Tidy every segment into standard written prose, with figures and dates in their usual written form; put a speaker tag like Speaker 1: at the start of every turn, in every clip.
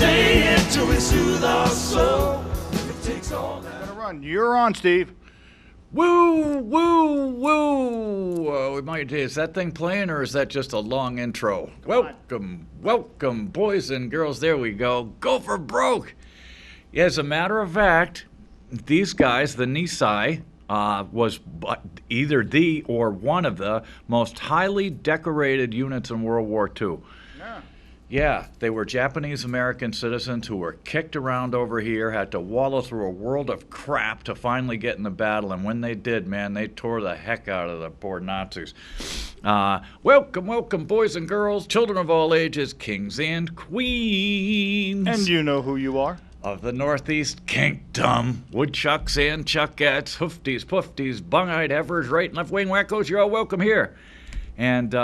Speaker 1: stay until we soothe our soul. It takes all that.
Speaker 2: Run. You're on, Steve.
Speaker 3: Woo, woo, woo. Is that thing playing or is that just a long intro? Welcome, boys and girls. There we go. Go for broke. As a matter of fact, these guys, the Nisei, was either the or one of the most highly decorated units in World War II. Yeah, they were Japanese-American citizens who were kicked around over here, had to wallow through a world of crap to finally get in the battle, and when they did, man, they tore the heck out of the poor Nazis. Welcome, boys and girls, children of all ages, kings and queens.
Speaker 2: And you know who you are.
Speaker 3: Of the Northeast Kingdom, woodchucks and chuckettes, hoofties, poofties, bung-eyed heifers, right and left-wing wackos, you're all welcome here. And,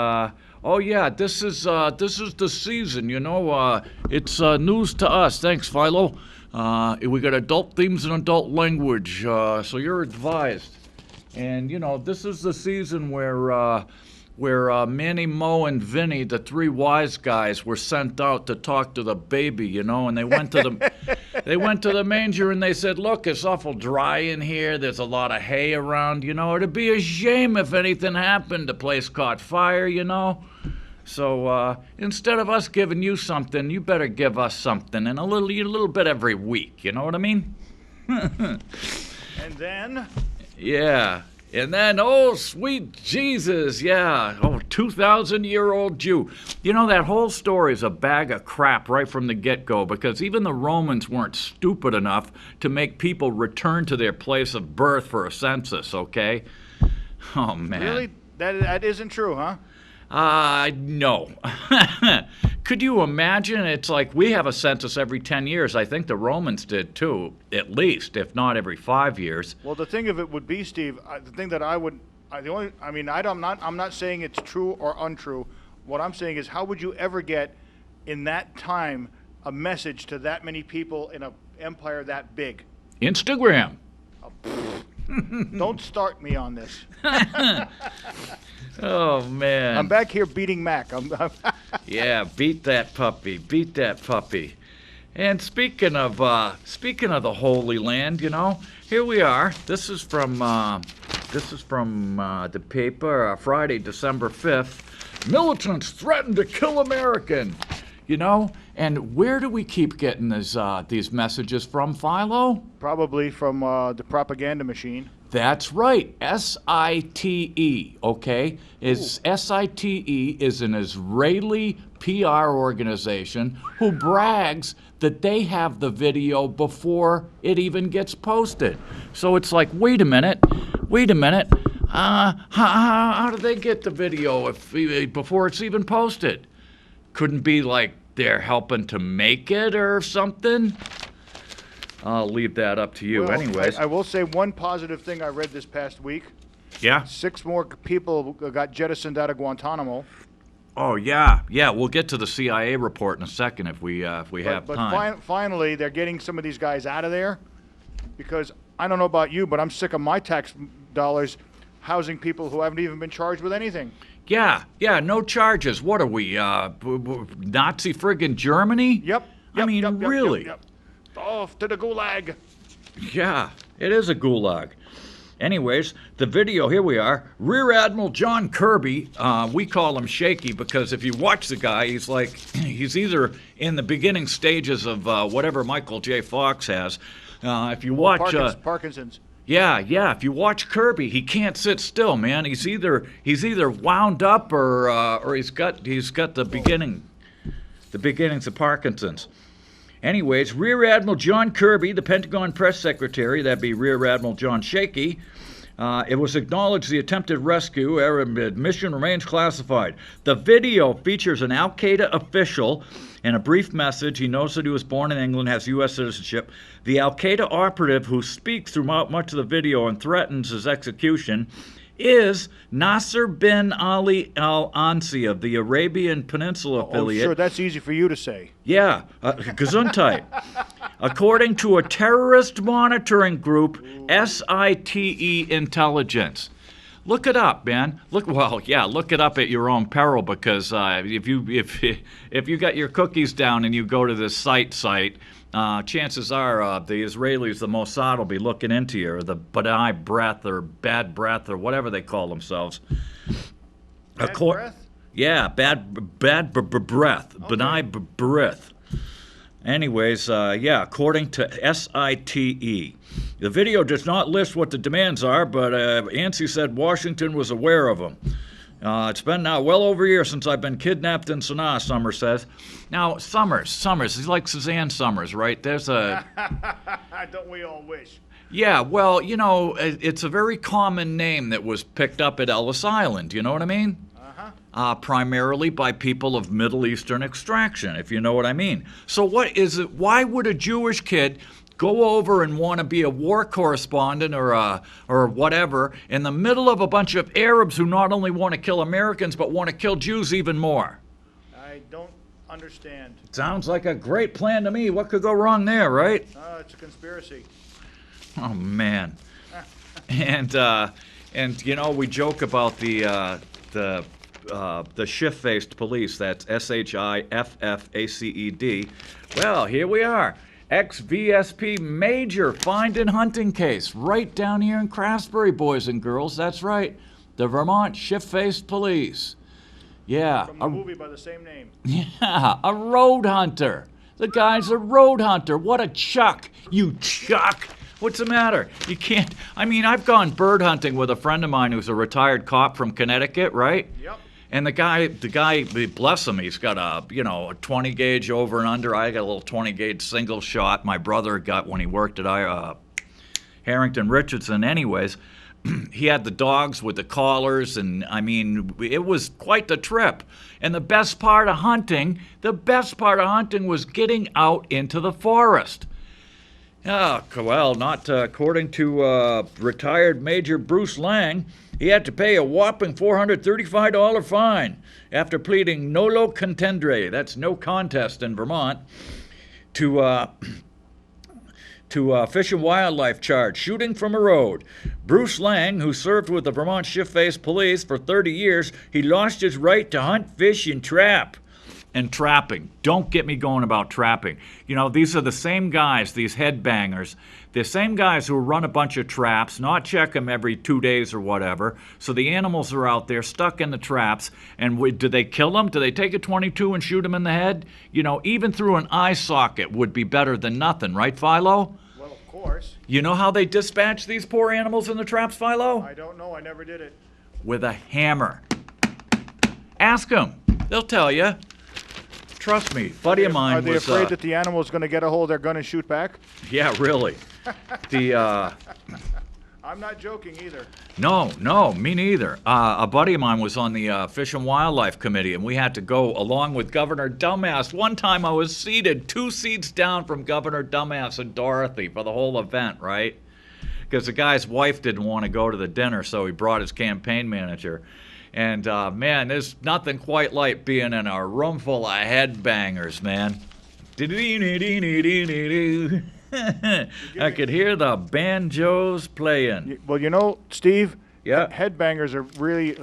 Speaker 3: oh yeah, this is the season, you know. It's news to us. Thanks, Philo. We got adult themes and adult language, so you're advised. And you know, this is the season where Manny, Mo, and Vinny, the three wise guys, were sent out to talk to the baby, you know, and they went to the manger and they said, "Look, it's awful dry in here. There's a lot of hay around, you know. It'd be a shame if anything happened. The place caught fire, you know. So instead of us giving you something, you better give us something, and a little bit every week. You know what I mean?"
Speaker 2: And then?
Speaker 3: Yeah. And then, oh, sweet Jesus, yeah, 2,000-year-old Jew. You know, that whole story is a bag of crap right from the get-go, because even the Romans weren't stupid enough to make people return to their place of birth for a census, okay? Oh, man.
Speaker 2: Really? That isn't true, huh?
Speaker 3: No. Could you imagine? It's like we have a census every 10 years. I think the Romans did too, at least, if not every 5 years.
Speaker 2: Well, the thing of it would be, Steve, the thing that I'm not saying it's true or untrue. What I'm saying is, how would you ever get, in that time, a message to that many people in an empire that big?
Speaker 3: Instagram.
Speaker 2: Don't start me on this.
Speaker 3: Oh, man.
Speaker 2: I'm back here beating Mac.
Speaker 3: Yeah, beat that puppy. And speaking of the Holy Land, you know, here we are. This is from the paper, Friday, December 5th. Militants threaten to kill American. You know, and where do we keep getting these messages from, Philo?
Speaker 2: Probably from the propaganda machine.
Speaker 3: That's right, SITE, okay? SITE is an Israeli PR organization who brags that they have the video before it even gets posted. So it's like, wait a minute, how do they get the video before it's even posted? Couldn't be like they're helping to make it or something? I'll leave that up to you.
Speaker 2: Well,
Speaker 3: anyways.
Speaker 2: I will say one positive thing I read this past week.
Speaker 3: Yeah?
Speaker 2: 6 more people got jettisoned out of Guantanamo.
Speaker 3: Oh, yeah. Yeah, we'll get to the CIA report in a second if we have time.
Speaker 2: But finally, they're getting some of these guys out of there, because I don't know about you, but I'm sick of my tax dollars housing people who haven't even been charged with anything.
Speaker 3: Yeah, no charges. What are we, Nazi friggin' Germany?
Speaker 2: Yep.
Speaker 3: I mean, really?
Speaker 2: Yep. Off to the gulag.
Speaker 3: Yeah, it is a gulag. Anyways, the video, here we are. Rear Admiral John Kirby, we call him Shaky because if you watch the guy, he's either in the beginning stages of whatever Michael J. Fox has. If you watch...
Speaker 2: Parkinson's.
Speaker 3: Yeah, if you watch Kirby, he can't sit still, man. He's either wound up or he's got the beginnings of Parkinson's. Anyways, Rear Admiral John Kirby, the Pentagon press secretary, that'd be Rear Admiral John Shaky, it was acknowledged the attempted rescue mission remains classified. The video features an Al-Qaeda official. In a brief message, he knows that he was born in England, has U.S. citizenship. The Al-Qaeda operative who speaks throughout much of the video and threatens his execution is Nasser bin Ali al-Ansi of the Arabian Peninsula affiliate.
Speaker 2: Oh, sure, that's easy for you to say.
Speaker 3: Yeah, Gesundheit. According to a terrorist monitoring group, SITE Intelligence. Look it up, man. Look it up at your own peril, because if you got your cookies down and you go to this site, chances are the Israelis, the Mossad, will be looking into you, or the bad breath or whatever they call themselves.
Speaker 2: Bad breath?
Speaker 3: Yeah, bad breath.
Speaker 2: Okay.
Speaker 3: B'nai breath. Anyways, according to SITE. The video does not list what the demands are, but Yancey said Washington was aware of them. It's been now well over a year since I've been kidnapped in Sanaa, Summers says. Now, Summers, he's like Suzanne Summers, right? There's a...
Speaker 2: Don't we all wish?
Speaker 3: Yeah, well, it's a very common name that was picked up at Ellis Island, you know what I mean? Primarily by people of Middle Eastern extraction, if you know what I mean. So what is it? Why would a Jewish kid go over and want to be a war correspondent or whatever in the middle of a bunch of Arabs who not only want to kill Americans but want to kill Jews even more?
Speaker 2: I don't understand.
Speaker 3: Sounds like a great plan to me. What could go wrong there, right?
Speaker 2: It's a conspiracy.
Speaker 3: Oh man. And we joke about the shift-faced police. That's SHIFFACED. Well, here we are. Ex-VSP major find and hunting case right down here in Craftsbury, boys and girls. That's right. The Vermont shift-faced police. Yeah.
Speaker 2: From a movie by the same name.
Speaker 3: Yeah, a road hunter. The guy's a road hunter. What a chuck. You chuck. What's the matter? You can't. I mean, I've gone bird hunting with a friend of mine who's a retired cop from Connecticut, right?
Speaker 2: Yep.
Speaker 3: And the guy, bless him, he's got a 20 gauge over and under. I got a little 20 gauge single shot. My brother got when he worked at Harrington Richardson. Anyways, he had the dogs with the collars, and I mean, it was quite the trip. And the best part of hunting was getting out into the forest. Well, not according to retired Major Bruce Lang. He had to pay a whopping $435 fine after pleading nolo contendere, that's no contest in Vermont, to Fish and Wildlife charge, shooting from a road. Bruce Lang, who served with the Vermont Shift-Faced Police for 30 years, he lost his right to hunt, fish, and trap. And trapping. Don't get me going about trapping. These are the same guys, these headbangers, the same guys who run a bunch of traps, not check them every 2 days or whatever. So the animals are out there stuck in the traps. And do they kill them? Do they take a .22 and shoot them in the head? Even through an eye socket would be better than nothing, right, Philo?
Speaker 2: Well, of course.
Speaker 3: You know how they dispatch these poor animals in the traps, Philo?
Speaker 2: I don't know. I never did it.
Speaker 3: With a hammer. Ask them. They'll tell you. Trust me, buddy of mine was...
Speaker 2: Are they afraid that the animal is going to get a hold of their gun and shoot back?
Speaker 3: Yeah, really.
Speaker 2: I'm not joking either.
Speaker 3: No, me neither. A buddy of mine was on the Fish and Wildlife Committee, and we had to go along with Governor Dumbass. One time I was seated 2 seats down from Governor Dumbass and Dorothy for the whole event, right? Because the guy's wife didn't want to go to the dinner, so he brought his campaign manager. And, man, there's nothing quite like being in a room full of headbangers, man. I could hear the banjos playing.
Speaker 2: Well, Steve,
Speaker 3: yeah.
Speaker 2: Headbangers are really,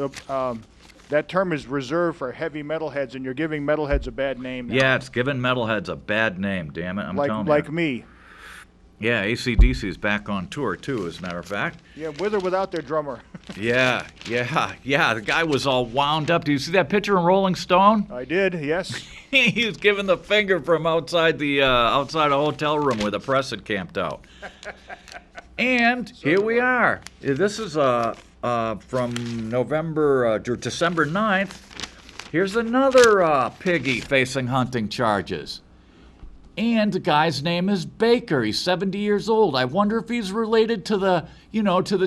Speaker 2: that term is reserved for heavy metalheads, and you're giving metalheads a bad name now.
Speaker 3: Yeah, it's giving metalheads a bad name, damn it. I'm telling you.
Speaker 2: Like me.
Speaker 3: Yeah, AC/DC's back on tour, too, as a matter of fact.
Speaker 2: Yeah, with or without their drummer.
Speaker 3: Yeah. The guy was all wound up. Did you see that picture in Rolling Stone?
Speaker 2: I did, yes.
Speaker 3: He was giving the finger from outside a hotel room where the press had camped out. And here we are. This is from December 9th. Here's another piggy facing hunting charges. And the guy's name is Baker. He's 70 years old. I wonder if he's related to the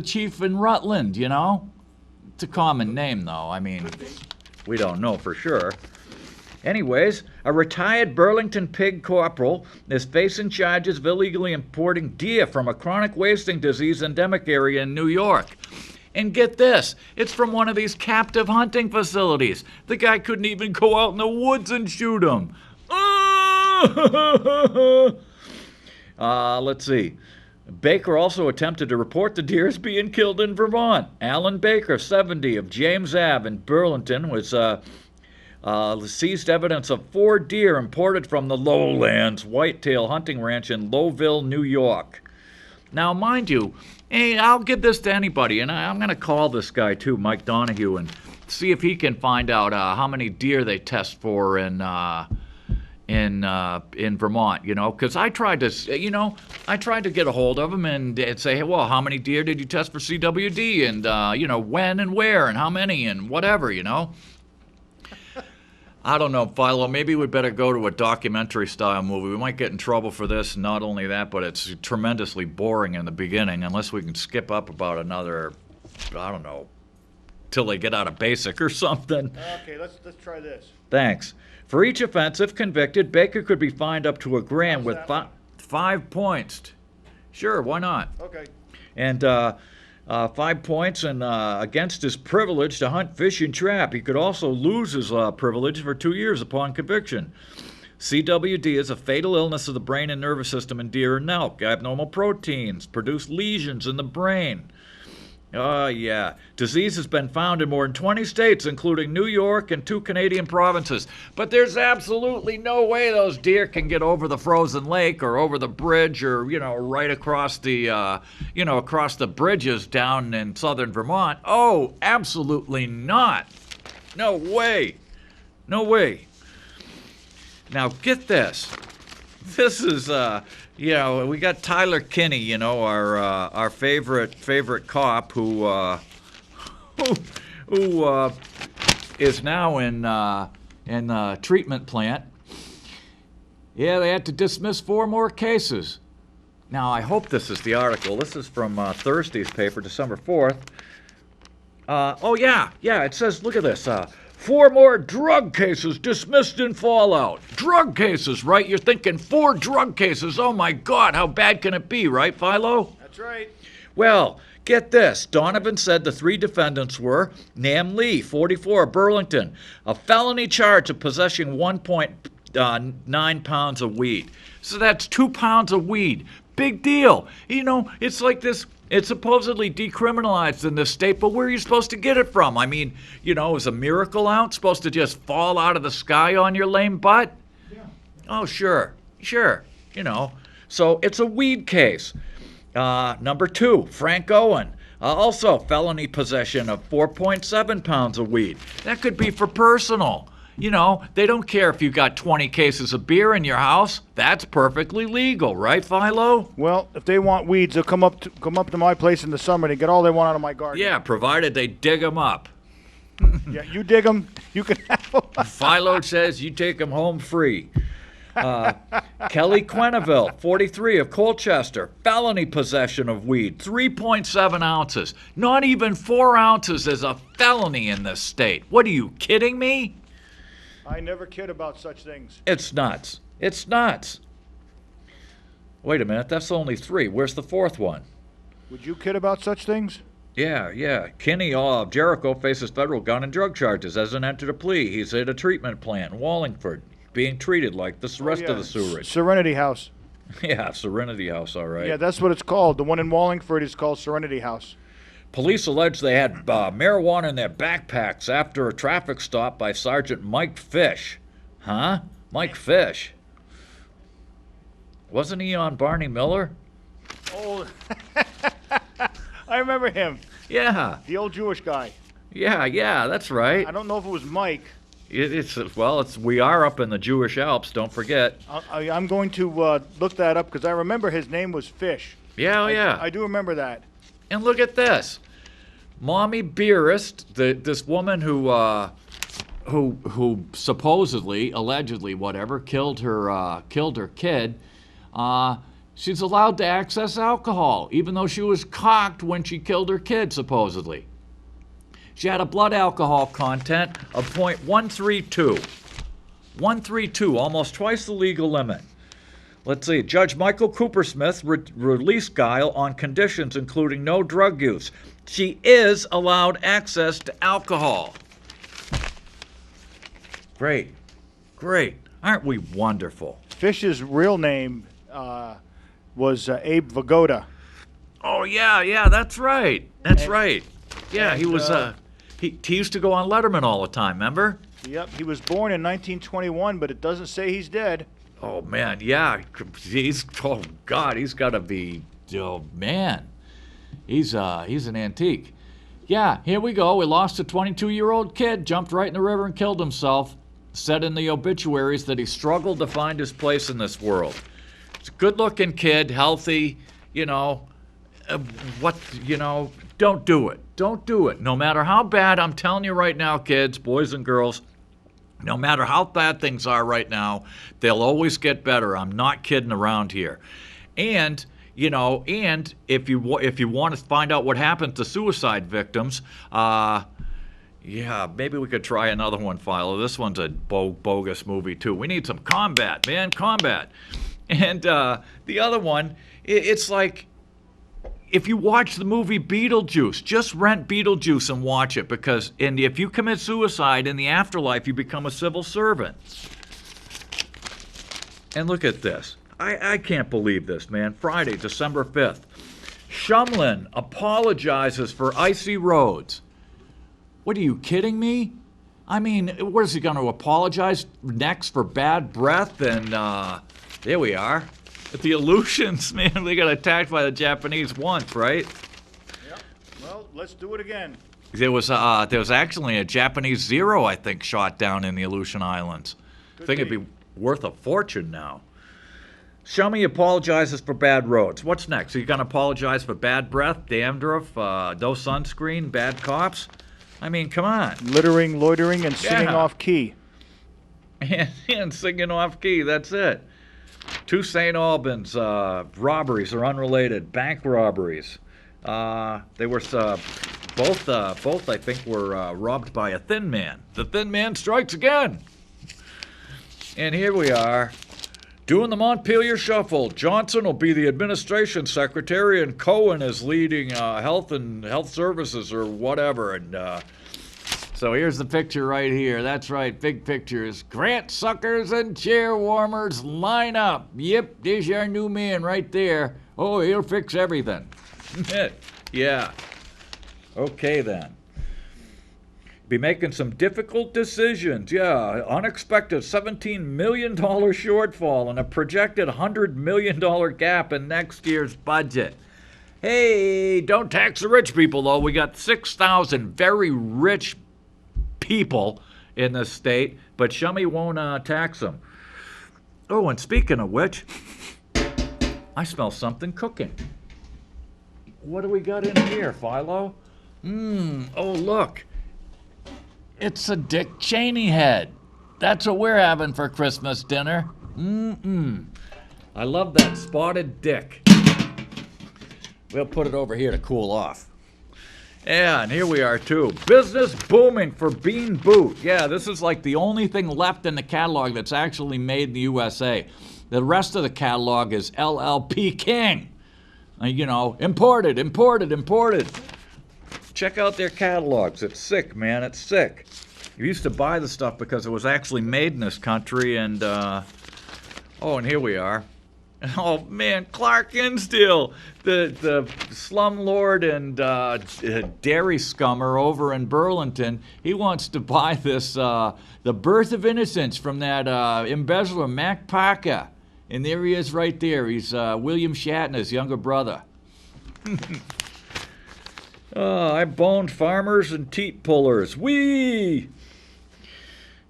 Speaker 3: chief in Rutland, It's a common name, though. I mean, we don't know for sure. Anyways, a retired Burlington pig corporal is facing charges of illegally importing deer from a chronic wasting disease endemic area in New York. And get this, it's from one of these captive hunting facilities. The guy couldn't even go out in the woods and shoot them. Let's see. Baker also attempted to report the deers being killed in Vermont. Alan Baker, 70, of James Ave in Burlington, was seized evidence of 4 deer imported from the Lowlands Whitetail Hunting Ranch in Lowville, New York. Now, mind you, hey, I'll give this to anybody, and I'm going to call this guy too, Mike Donahue, and see if he can find out how many deer they test for in Vermont, because I tried to get a hold of him and say, hey, well, how many deer did you test for CWD, and when and where and how many and whatever, I don't know, Philo, maybe we'd better go to a documentary-style movie. We might get in trouble for this, and not only that, but it's tremendously boring in the beginning, unless we can skip up about another, I don't know, till they get out of basic or something.
Speaker 2: Okay, let's try this.
Speaker 3: Thanks. For each offense, if convicted, Baker could be fined up to $1 grand with 5 points. Sure, why not?
Speaker 2: Okay.
Speaker 3: And 5 points and against his privilege to hunt, fish, and trap. He could also lose his privilege for 2 years upon conviction. CWD is a fatal illness of the brain and nervous system in deer and elk. Abnormal proteins produce lesions in the brain. Yeah. Disease has been found in more than 20 states, including New York and 2 Canadian provinces. But there's absolutely no way those deer can get over the frozen lake or over the bridge or, right across the, across the bridges down in southern Vermont. Oh, absolutely not. No way. No way. Now, get this. This is, we got Tyler Kinney, our favorite cop who is now in a treatment plant. Yeah, they had to dismiss 4 more cases. Now, I hope this is the article. This is from Thursday's paper, December 4th. It says, look at this. 4 more drug cases dismissed in fallout. Drug cases, right? You're thinking 4 drug cases. Oh, my God, how bad can it be, right, Philo?
Speaker 2: That's right.
Speaker 3: Well, get this. Donovan said the 3 defendants were Nam Lee, 44, Burlington, a felony charge of possessing 1.9 pounds of weed. So that's 2 pounds of weed. Big deal. It's like this. It's supposedly decriminalized in this state, but where are you supposed to get it from? I mean, is a miracle ounce supposed to just fall out of the sky on your lame butt?
Speaker 2: Yeah.
Speaker 3: Oh, sure. So it's a weed case. Number 2, Frank Owen. Also felony possession of 4.7 pounds of weed. That could be for personal. They don't care if you got 20 cases of beer in your house. That's perfectly legal, right, Philo?
Speaker 2: Well, if they want weeds, they'll come up to my place in the summer and get all they want out of my garden.
Speaker 3: Yeah, provided they dig them up.
Speaker 2: Yeah, you dig them, you can have them.
Speaker 3: Philo says you take them home free. Kelly Quenneville, 43, of Colchester, felony possession of weed, 3.7 ounces. Not even 4 ounces is a felony in this state. What, are you kidding me?
Speaker 2: I never kid about such things.
Speaker 3: It's nuts. It's nuts. Wait a minute, that's only 3. Where's the 4th one?
Speaker 2: Would you kid about such things?
Speaker 3: Yeah. Kinney of Jericho faces federal gun and drug charges. Hasn't entered a plea. He's at a treatment plant in Wallingford, being treated like the rest of the sewerage.
Speaker 2: Serenity House.
Speaker 3: Yeah, Serenity House, all right.
Speaker 2: Yeah, that's what it's called. The one in Wallingford is called Serenity House.
Speaker 3: Police allege they had marijuana in their backpacks after a traffic stop by Sergeant Mike Fish. Huh? Mike Fish. Wasn't he on Barney Miller?
Speaker 2: Oh, I remember him.
Speaker 3: Yeah.
Speaker 2: The old Jewish guy.
Speaker 3: Yeah, that's right.
Speaker 2: I don't know if it was Mike.
Speaker 3: We are up in the Jewish Alps, don't forget.
Speaker 2: I'm going to look that up because I remember his name was Fish.
Speaker 3: Yeah.
Speaker 2: I do remember that.
Speaker 3: And look at this. Mommy Beerist, this woman who supposedly, allegedly, whatever, killed her kid, she's allowed to access alcohol, even though she was cocked when she killed her kid, supposedly. She had a blood alcohol content of 0.132. 132, almost twice the legal limit. Let's see. Judge Michael Coopersmith released Guile on conditions including no drug use. She is allowed access to alcohol. Great. Aren't we wonderful?
Speaker 2: Fish's real name was Abe Vagoda.
Speaker 3: Oh yeah, that's right. That's
Speaker 2: And-
Speaker 3: right. Yeah, he
Speaker 2: and,
Speaker 3: was. He used to go on Letterman all the time. Remember?
Speaker 2: Yep, he was born in 1921, but it doesn't say he's dead.
Speaker 3: Oh man, yeah. Oh God, he's got to be. Oh man, he's an antique. Yeah, here we go. We lost a 22-year-old kid, jumped right in the river and killed himself. Said in the obituaries that he struggled to find his place in this world. It's a good-looking kid, healthy. Don't do it. Don't do it. No matter how bad, I'm telling you right now, kids, boys and girls, no matter how bad things are right now, they'll always get better. I'm not kidding around here. And if you want to find out what happened to suicide victims, yeah, maybe we could try another one, Philo. This one's a bogus movie, too. We need some combat, man, combat. And the other one, it's like, if you watch the movie Beetlejuice, just rent Beetlejuice and watch it, because if you commit suicide in the afterlife, you become a civil servant. And look at this. I can't believe this, man. Friday, December 5th. Shumlin apologizes for icy roads. What, are you kidding me? I mean, what is he going to apologize next for bad breath? And there we are. The Aleutians, man, they got attacked by the Japanese once, right?
Speaker 2: Yep. Well, let's do it again.
Speaker 3: There was actually a Japanese Zero, I think, shot down in the Aleutian Islands. I think it'd be worth a fortune now. Shummy apologizes for bad roads. What's next? Are you going to apologize for bad breath, dandruff, no sunscreen, bad cops? I mean, come on.
Speaker 2: Littering, loitering, and singing off key.
Speaker 3: And singing off key, that's it. 2 St. Albans robberies are unrelated. Bank robberies. They were both I think were robbed by a thin man. The thin man strikes again. And here we are, doing the Montpelier Shuffle. Johnson will be the administration secretary, and Cohen is leading health services or whatever. And so here's the picture right here. That's right, big pictures. Grant suckers and chair warmers line up. Yep, there's your new man right there. Oh, he'll fix everything. Yeah. Okay then. Be making some difficult decisions. Yeah, unexpected $17 million shortfall and a projected $100 million gap in next year's budget. Hey, don't tax the rich people, though. We got 6,000 very rich people in this state, but Shummy won't tax them. Oh, and speaking of which, I smell something cooking. What do we got in here, Philo? Oh, look. It's a Dick Cheney head. That's what we're having for Christmas dinner. I love that spotted dick. We'll put it over here to cool off. Yeah, and here we are, too. Business booming for Bean Boot. Yeah, this is like the only thing left in the catalog that's actually made in the USA. The rest of the catalog is LLP King. Imported. Check out their catalogs. It's sick, man. It's sick. You used to buy the stuff because it was actually made in this country, and, and here we are. Oh, man, Clark Instill, the slumlord and dairy scummer over in Burlington, he wants to buy this, The Birth of Innocence from that embezzler, Mac Parker. And there he is right there. He's William Shatner's younger brother. I boned farmers and teat pullers. Whee!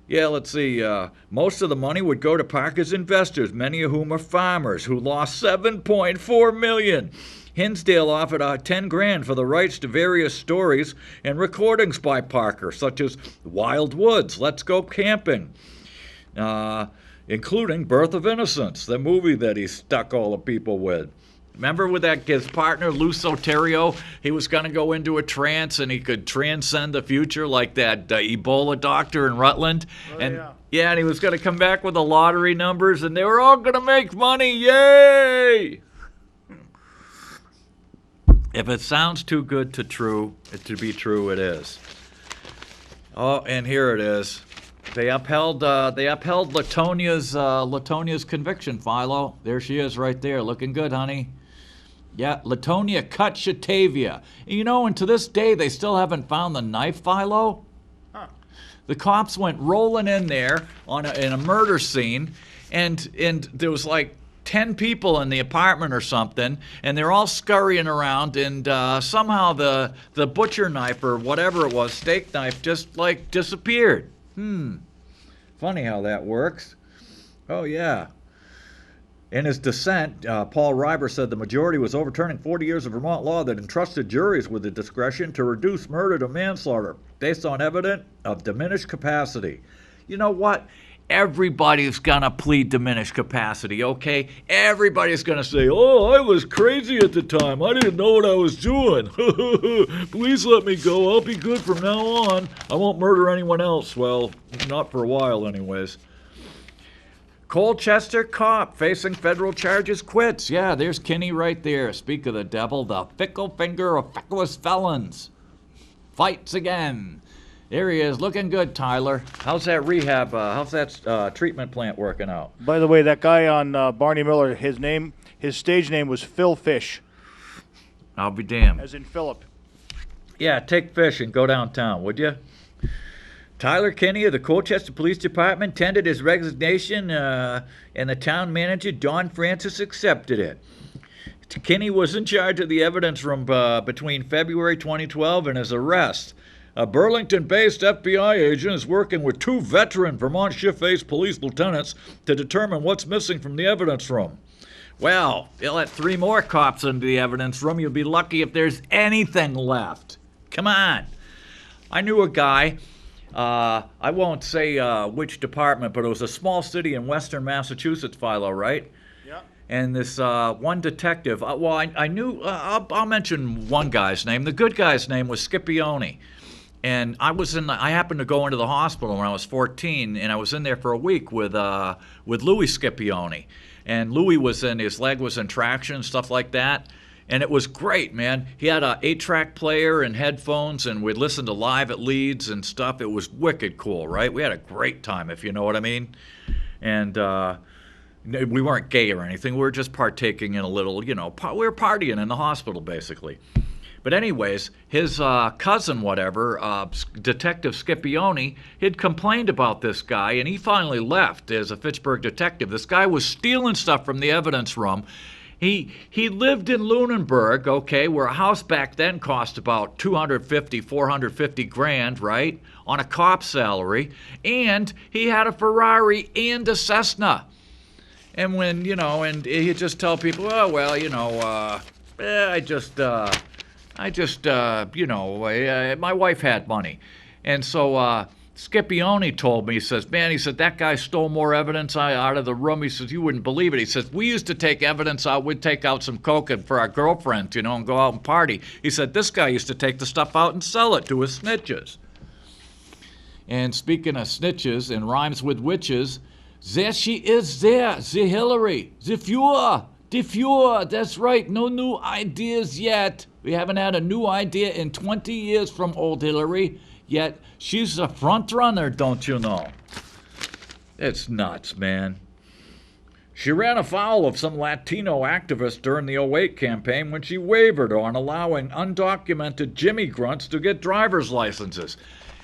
Speaker 3: Yeah, let's see. Most of the money would go to Parker's investors, many of whom are farmers, who lost $7.4 million. Hinsdale offered $10,000 for the rights to various stories and recordings by Parker, such as Wild Woods, Let's Go Camping, including Birth of Innocence, the movie that he stuck all the people with. Remember with his partner, Lou Soterio? He was going to go into a trance and he could transcend the future like that Ebola doctor in Rutland. And he was going to come back with the lottery numbers and they were all going to make money. Yay! If it sounds too good to be true, it is. Oh, and here it is. They upheld Latonia's conviction, Philo. There she is right there, looking good, honey. Yeah, Latonia cut Shatavia. You know, and to this day, they still haven't found the knife, Philo.
Speaker 2: Huh.
Speaker 3: The cops went rolling in there in a murder scene, and there was like 10 people in the apartment or something, and they're all scurrying around, and somehow the butcher knife or whatever it was, steak knife, just like disappeared. Funny how that works. Oh, yeah. In his dissent, Paul Reiber said the majority was overturning 40 years of Vermont law that entrusted juries with the discretion to reduce murder to manslaughter based on evidence of diminished capacity. You know what? Everybody's going to plead diminished capacity, okay? Everybody's going to say, oh, I was crazy at the time. I didn't know what I was doing. Please let me go. I'll be good from now on. I won't murder anyone else. Well, not for a while anyways. Colchester cop facing federal charges quits. Yeah, there's Kinney right there. Speak of the devil, the fickle finger of feckless felons. Fights again. There he is, looking good, Tyler. How's that rehab, how's that treatment plant working out?
Speaker 2: By the way, that guy on Barney Miller, his stage name was Phil Fish.
Speaker 3: I'll be damned.
Speaker 2: As in Philip.
Speaker 3: Yeah, take fish and go downtown, would you? Tyler Kinney of the Colchester Police Department tendered his resignation, and the town manager, Don Francis, accepted it. Kinney was in charge of the evidence room between February 2012 and his arrest. A Burlington-based FBI agent is working with 2 veteran Vermont shift-based police lieutenants to determine what's missing from the evidence room. Well, they'll let 3 more cops into the evidence room. You'll be lucky if there's anything left. Come on. I knew a guy, I won't say which department, but it was a small city in western Massachusetts, Philo, right?
Speaker 2: Yeah.
Speaker 3: And this one detective, I knew, I'll mention one guy's name. The good guy's name was Scipione. And I happened to go into the hospital when I was 14, and I was in there for a week with Louis Scipione. And Louis his leg was in traction, stuff like that. And it was great, man. He had an 8-track player and headphones, and we'd listen to Live at Leeds and stuff. It was wicked cool, right? We had a great time, if you know what I mean. And we weren't gay or anything. We were just partaking in a little, we were partying in the hospital, basically. But anyways, his cousin, Detective Scipione, had complained about this guy, and he finally left as a Fitchburg detective. This guy was stealing stuff from the evidence room. He lived in Lunenburg, okay, where a house back then cost about $250,000, $450,000, right, on a cop salary, and he had a Ferrari and a Cessna. And when, and he'd just tell people, oh, well, my wife had money. And so Scipione told me, he says, that guy stole more evidence out of the room. He says, you wouldn't believe it. He says, we used to take evidence out. We'd take out some coke for our girlfriends, and go out and party. He said, this guy used to take the stuff out and sell it to his snitches. And speaking of snitches and rhymes with witches, there she is there, the Hillary, the Fuhrer. The Fuhrer, that's right, no new ideas yet. We haven't had a new idea in 20 years from old Hillary, yet she's a front runner, don't you know? It's nuts, man. She ran afoul of some Latino activists during the '08 campaign when she wavered on allowing undocumented Jimmy grunts to get driver's licenses.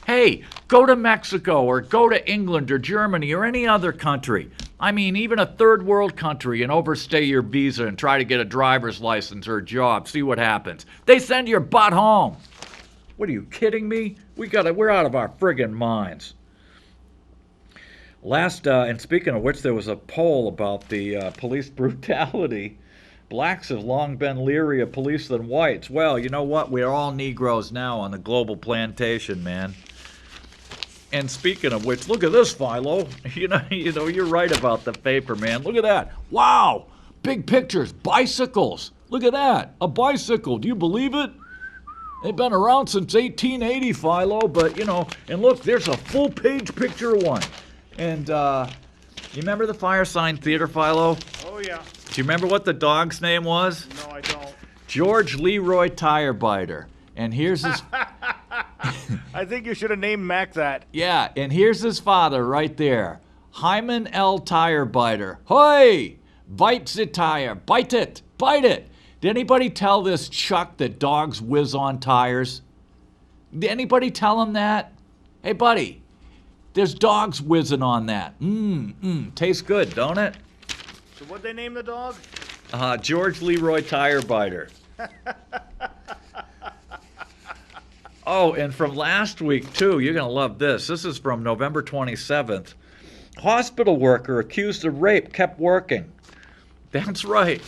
Speaker 3: Hey, go to Mexico or go to England or Germany or any other country. I mean, even a third world country, and overstay your visa and try to get a driver's license or a job. See what happens. They send your butt home. What are you kidding me? We're out of our friggin' minds. And speaking of which, there was a poll about the police brutality. Blacks have long been leery of police than whites. Well, you know what? We're all Negroes now on the global plantation, man. And speaking of which, look at this, Philo. You're right about the paper, man. Look at that. Wow. Big pictures. Bicycles. Look at that. A bicycle. Do you believe it? They've been around since 1880, Philo. But, and look, there's a full-page picture one. And you remember the Firesign Theater, Philo?
Speaker 2: Oh, yeah.
Speaker 3: Do you remember what the dog's name was?
Speaker 2: No, I don't.
Speaker 3: George Leroy Tirebiter. And here's his...
Speaker 2: I think you should have named Mac that.
Speaker 3: Yeah, and here's his father right there. Hyman L. Tirebiter. Hoy! Bite the tire. Bite it. Bite it. Did anybody tell this Chuck that dogs whiz on tires? Did anybody tell him that? Hey, buddy, there's dogs whizzing on that. Tastes good, don't it?
Speaker 2: So what'd they name the dog?
Speaker 3: George Leroy Tire Biter. Oh, and from last week, too, you're going to love this. This is from November 27th. Hospital worker accused of rape kept working. That's right.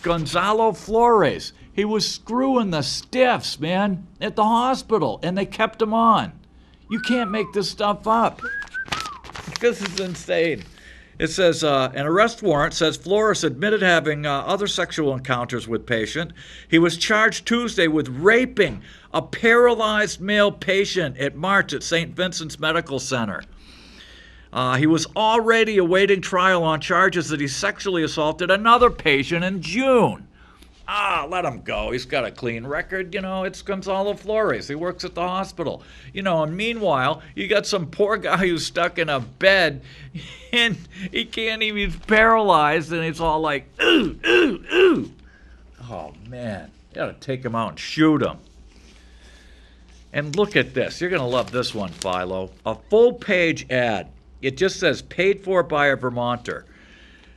Speaker 3: Gonzalo Flores. He was screwing the stiffs, man, at the hospital, and they kept him on. You can't make this stuff up. This is insane. It says, an arrest warrant says Flores admitted having other sexual encounters with patient. He was charged Tuesday with raping a paralyzed male patient at March at St. Vincent's Medical Center. He was already awaiting trial on charges that he sexually assaulted another patient in June. Let him go. He's got a clean record. It's Gonzalo Flores. He works at the hospital. And meanwhile, you got some poor guy who's stuck in a bed and he can't even, he's paralyzed, and it's all like, ooh, ooh, ooh. Oh, man. You got to take him out and shoot him. And look at this. You're going to love this one, Philo. A full-page ad. It just says, paid for by a Vermonter.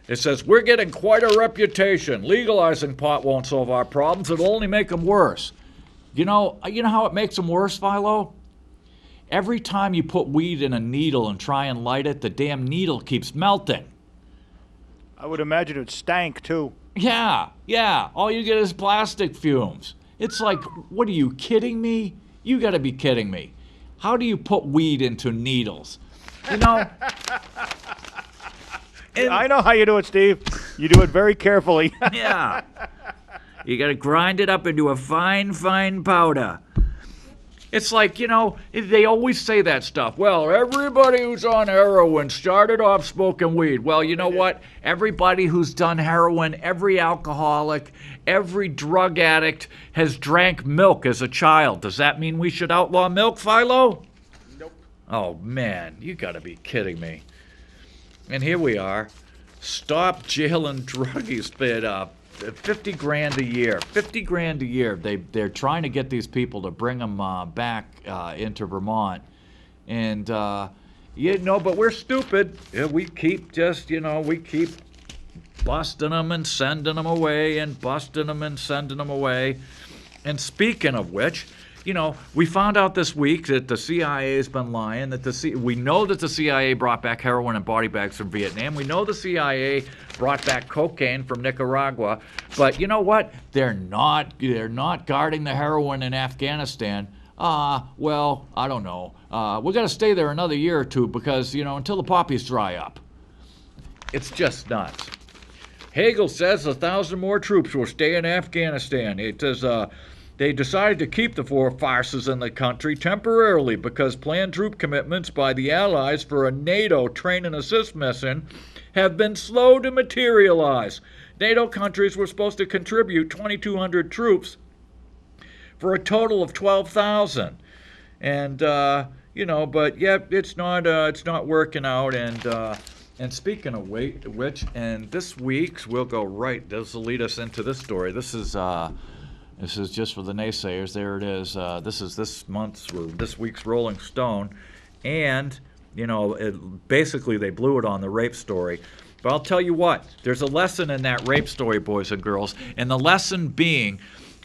Speaker 3: It says, we're getting quite a reputation. Legalizing pot won't solve our problems. It'll only make them worse. You know how it makes them worse, Philo? Every time you put weed in a needle and try and light it, the damn needle keeps melting.
Speaker 2: I would imagine it stank, too.
Speaker 3: Yeah. All you get is plastic fumes. It's like, what are you kidding me? You got to be kidding me. How do you put weed into needles?
Speaker 2: I know how you do it, Steve. You do it very carefully.
Speaker 3: Yeah. You got to grind it up into a fine, fine powder. It's like, they always say that stuff. Well, everybody who's on heroin started off smoking weed. Well, you know what? Everybody who's done heroin, every alcoholic, every drug addict has drank milk as a child. Does that mean we should outlaw milk, Philo?
Speaker 2: Nope.
Speaker 3: Oh, man, you got to be kidding me. And here we are. Stop jailing druggies for $50,000 a year. $50,000 a year. They're trying to get these people to bring them back into Vermont. And, but we're stupid. Yeah, we keep busting them and sending them away and busting them and sending them away. And speaking of which, we found out this week that the CIA's been lying. We know that the CIA brought back heroin and body bags from Vietnam. We know the CIA brought back cocaine from Nicaragua. But you know what? They're not guarding the heroin in Afghanistan. Well, I don't know. We're going to stay there another year or two because, until the poppies dry up. It's just nuts. Hagel says 1,000 more troops will stay in Afghanistan. It says, they decided to keep the four farces in the country temporarily because planned troop commitments by the Allies for a NATO train and assist mission have been slow to materialize. NATO countries were supposed to contribute 2,200 troops for a total of 12,000. And, but yet it's not working out. And speaking of which, and this week's, we'll go right, this will lead us into this story. This is just for the naysayers. There it is. This is this week's Rolling Stone. And, basically they blew it on the rape story. But I'll tell you what, there's a lesson in that rape story, boys and girls. And the lesson being,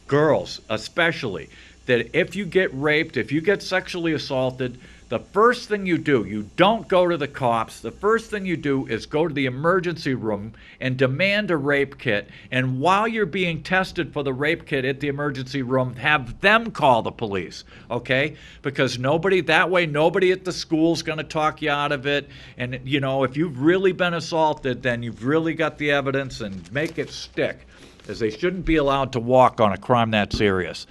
Speaker 3: girls especially, that if you get raped, if you get sexually assaulted, the first thing you do, you don't go to the cops. The first thing you do is go to the emergency room and demand a rape kit. And while you're being tested for the rape kit at the emergency room, have them call the police, okay? Because nobody at the school's going to talk you out of it. And, if you've really been assaulted, then you've really got the evidence, and make it stick, as they shouldn't be allowed to walk on a crime that serious.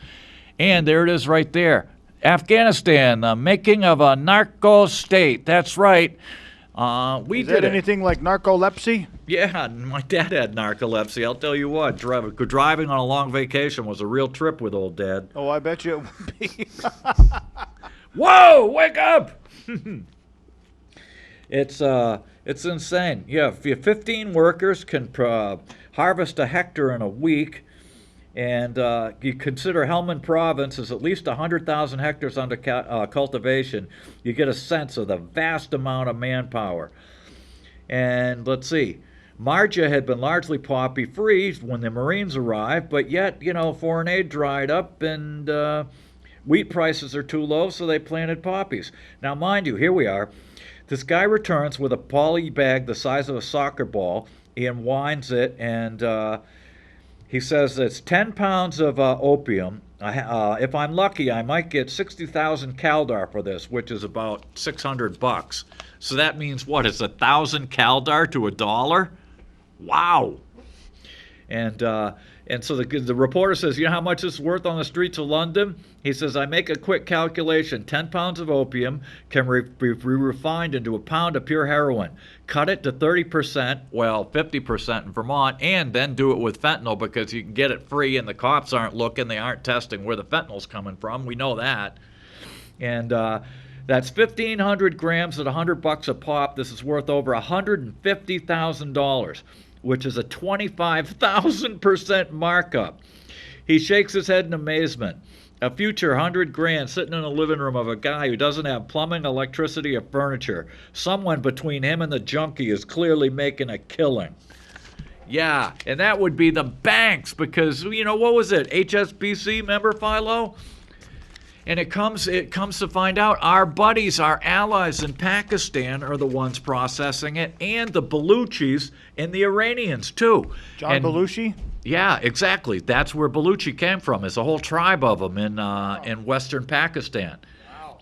Speaker 3: And there it is right there. Afghanistan, the making of a narco state. That's right.
Speaker 2: Is that anything like narcolepsy?
Speaker 3: Yeah, my dad had narcolepsy. I'll tell you what, driving on a long vacation was a real trip with old Dad.
Speaker 2: Oh, I bet you it would be.
Speaker 3: Whoa, wake up! It's insane. Yeah, 15 workers can harvest a hectare in a week. And you consider Helmand Province is at least 100,000 hectares under cultivation. You get a sense of the vast amount of manpower. And let's see, Marja had been largely poppy-free when the Marines arrived, but yet, foreign aid dried up and wheat prices are too low, so they planted poppies. Now, mind you, here we are. This guy returns with a poly bag the size of a soccer ball. He unwinds it, and he says it's 10 pounds of opium. If I'm lucky, I might get 60,000 Kaldar for this, which is about $600. So that means what? It's 1,000 Kaldar to $1? Wow. And so the reporter says, you know how much this is worth on the streets of London? He says, I make a quick calculation. 10 pounds of opium can be refined into a pound of pure heroin. Cut it to 30%, well, 50% in Vermont, and then do it with fentanyl because you can get it free and the cops aren't looking. They aren't testing where the fentanyl's coming from. We know that. And that's 1,500 grams at $100 a pop. This is worth over $150,000. Which is a 25,000% markup. He shakes his head in amazement. A future $100,000 sitting in the living room of a guy who doesn't have plumbing, electricity, or furniture. Someone between him and the junkie is clearly making a killing. Yeah, and that would be the banks because, what was it? HSBC, remember, Philo? And it comes to find out our buddies, our allies in Pakistan are the ones processing it, and the Baluchis and the Iranians too.
Speaker 2: John Belushi?
Speaker 3: Yeah, exactly. That's where Baluchi came from. There's a whole tribe of them in western Pakistan.
Speaker 2: Wow.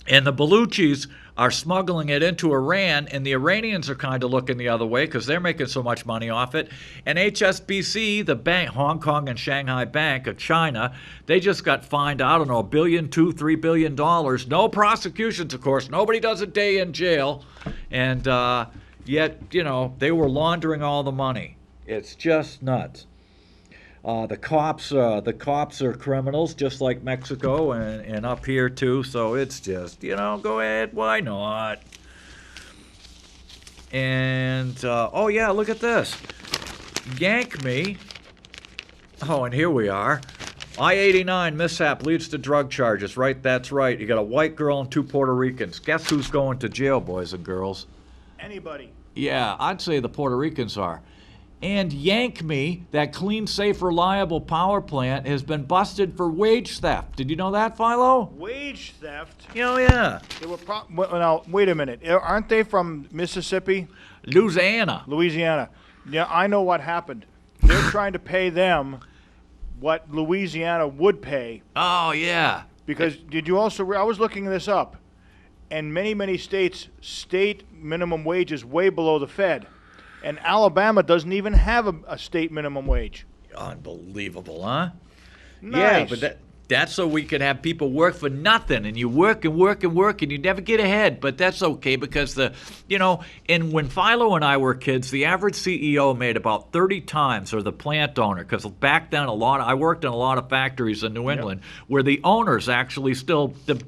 Speaker 3: And the Baluchis are smuggling it into Iran, and the Iranians are kind of looking the other way because they're making so much money off it. And HSBC, the bank, Hong Kong and Shanghai Bank of China, they just got fined, I don't know, $1 billion, $3 billion. No prosecutions, of course. Nobody does a day in jail. And yet, they were laundering all the money. It's just nuts. The cops are criminals, just like Mexico and up here too. So it's just, go ahead, why not? And oh yeah, look at this, yank me. Oh, and here we are. I-89 mishap leads to drug charges. Right, that's right. You got a white girl and 2 Puerto Ricans. Guess who's going to jail, boys and girls?
Speaker 2: Anybody.
Speaker 3: Yeah, I'd say the Puerto Ricans are. And Yank Me, that clean, safe, reliable power plant, has been busted for wage theft. Did you know that, Philo?
Speaker 2: Wage theft?
Speaker 3: Oh, yeah.
Speaker 2: They were now, wait a minute. Aren't they from Mississippi?
Speaker 3: Louisiana.
Speaker 2: Yeah, I know what happened. They're trying to pay them what Louisiana would pay.
Speaker 3: Oh, yeah.
Speaker 2: Because did you also, I was looking this up, and many states, state minimum wage is way below the Fed. And Alabama doesn't even have a state minimum wage.
Speaker 3: Unbelievable, huh?
Speaker 2: Nice.
Speaker 3: Yeah, but that's so we can have people work for nothing, and you work and work and work, and you never get ahead. But that's okay because and when Philo and I were kids, the average CEO made about 30 times, or the plant owner, because back then I worked in a lot of factories in New England where the owners actually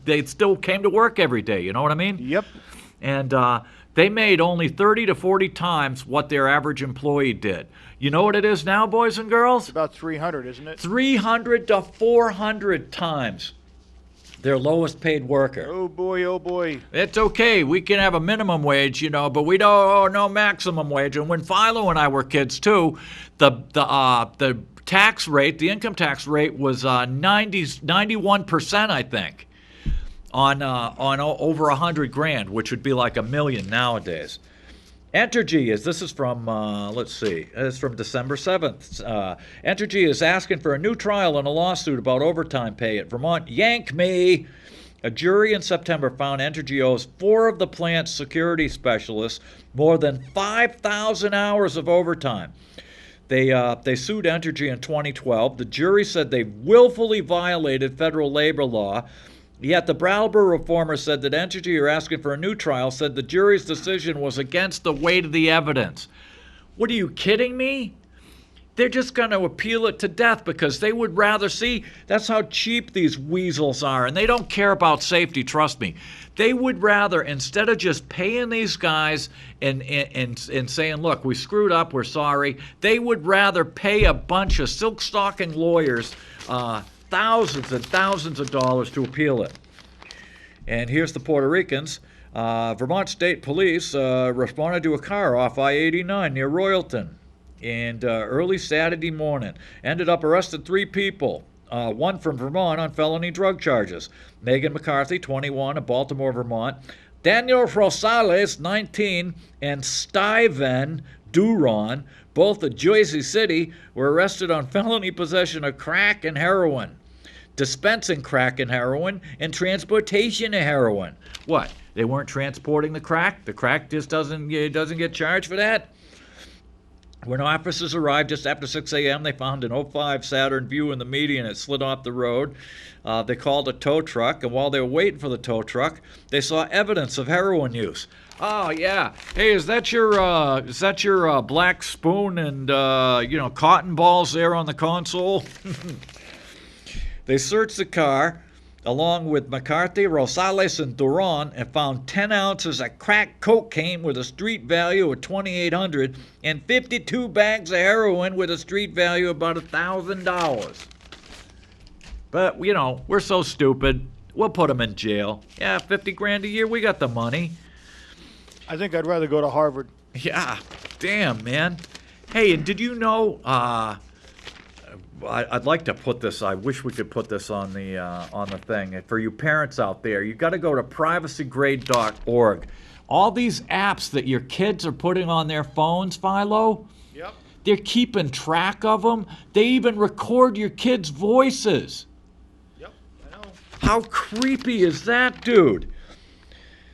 Speaker 3: they still came to work every day. You know what I mean?
Speaker 2: Yep.
Speaker 3: And they made only 30 to 40 times what their average employee did. You know what it is now, boys and girls?
Speaker 2: It's about 300, isn't it?
Speaker 3: 300 to 400 times their lowest paid worker.
Speaker 2: Oh, boy, oh, boy.
Speaker 3: It's okay. We can have a minimum wage, but we don't no maximum wage. And when Philo and I were kids, too, the tax rate, the income tax rate was 91%, I think. On over $100,000, which would be like $1 million nowadays. Entergy this is from, let's see, it's from December 7th. Entergy is asking for a new trial in a lawsuit about overtime pay at Vermont. Yank me! A jury in September found Entergy owes 4 of the plant's security specialists more than 5,000 hours of overtime. They sued Entergy in 2012. The jury said they willfully violated federal labor law. Yet the Brattleboro reformer said that Entergy are asking for a new trial, said the jury's decision was against the weight of the evidence. What, are you kidding me? They're just going to appeal it to death because they would rather see. That's how cheap these weasels are, and they don't care about safety, trust me. They would rather, instead of just paying these guys and saying, look, we screwed up, we're sorry, they would rather pay a bunch of silk-stocking lawyers thousands and thousands of dollars to appeal it. And here's the Puerto Ricans. Vermont State Police responded to a car off I-89 near Royalton. And early Saturday morning, ended up arresting 3 people, one from Vermont on felony drug charges. Megan McCarthy, 21, of Baltimore, Vermont. Daniel Rosales, 19, and Steven Duron, both of Jersey City, were arrested on felony possession of crack and heroin, dispensing crack and heroin, and transportation of heroin. What? They weren't transporting the crack? The crack just doesn't get charged for that? When officers arrived just after 6 a.m., they found an '05 Saturn Vue in the median. It slid off the road. They called a tow truck, and while they were waiting for the tow truck, they saw evidence of heroin use. Oh yeah, hey, is that your black spoon and cotton balls there on the console? They searched the car, along with McCarthy, Rosales, and Duran, and found 10 ounces of crack cocaine with a street value of $2,800 and 52 bags of heroin with a street value of about $1,000. But, we're so stupid. We'll put them in jail. Yeah, 50 grand a year, we got the money.
Speaker 2: I think I'd rather go to Harvard.
Speaker 3: Yeah, damn, man. Hey, and did you know, I'd like to put this. I wish we could put this on the thing. And for you parents out there, you got to go to privacygrade.org. All these apps that your kids are putting on their phones, Philo.
Speaker 2: Yep.
Speaker 3: They're keeping track of them. They even record your kids' voices.
Speaker 2: Yep, I know.
Speaker 3: How creepy is that, dude?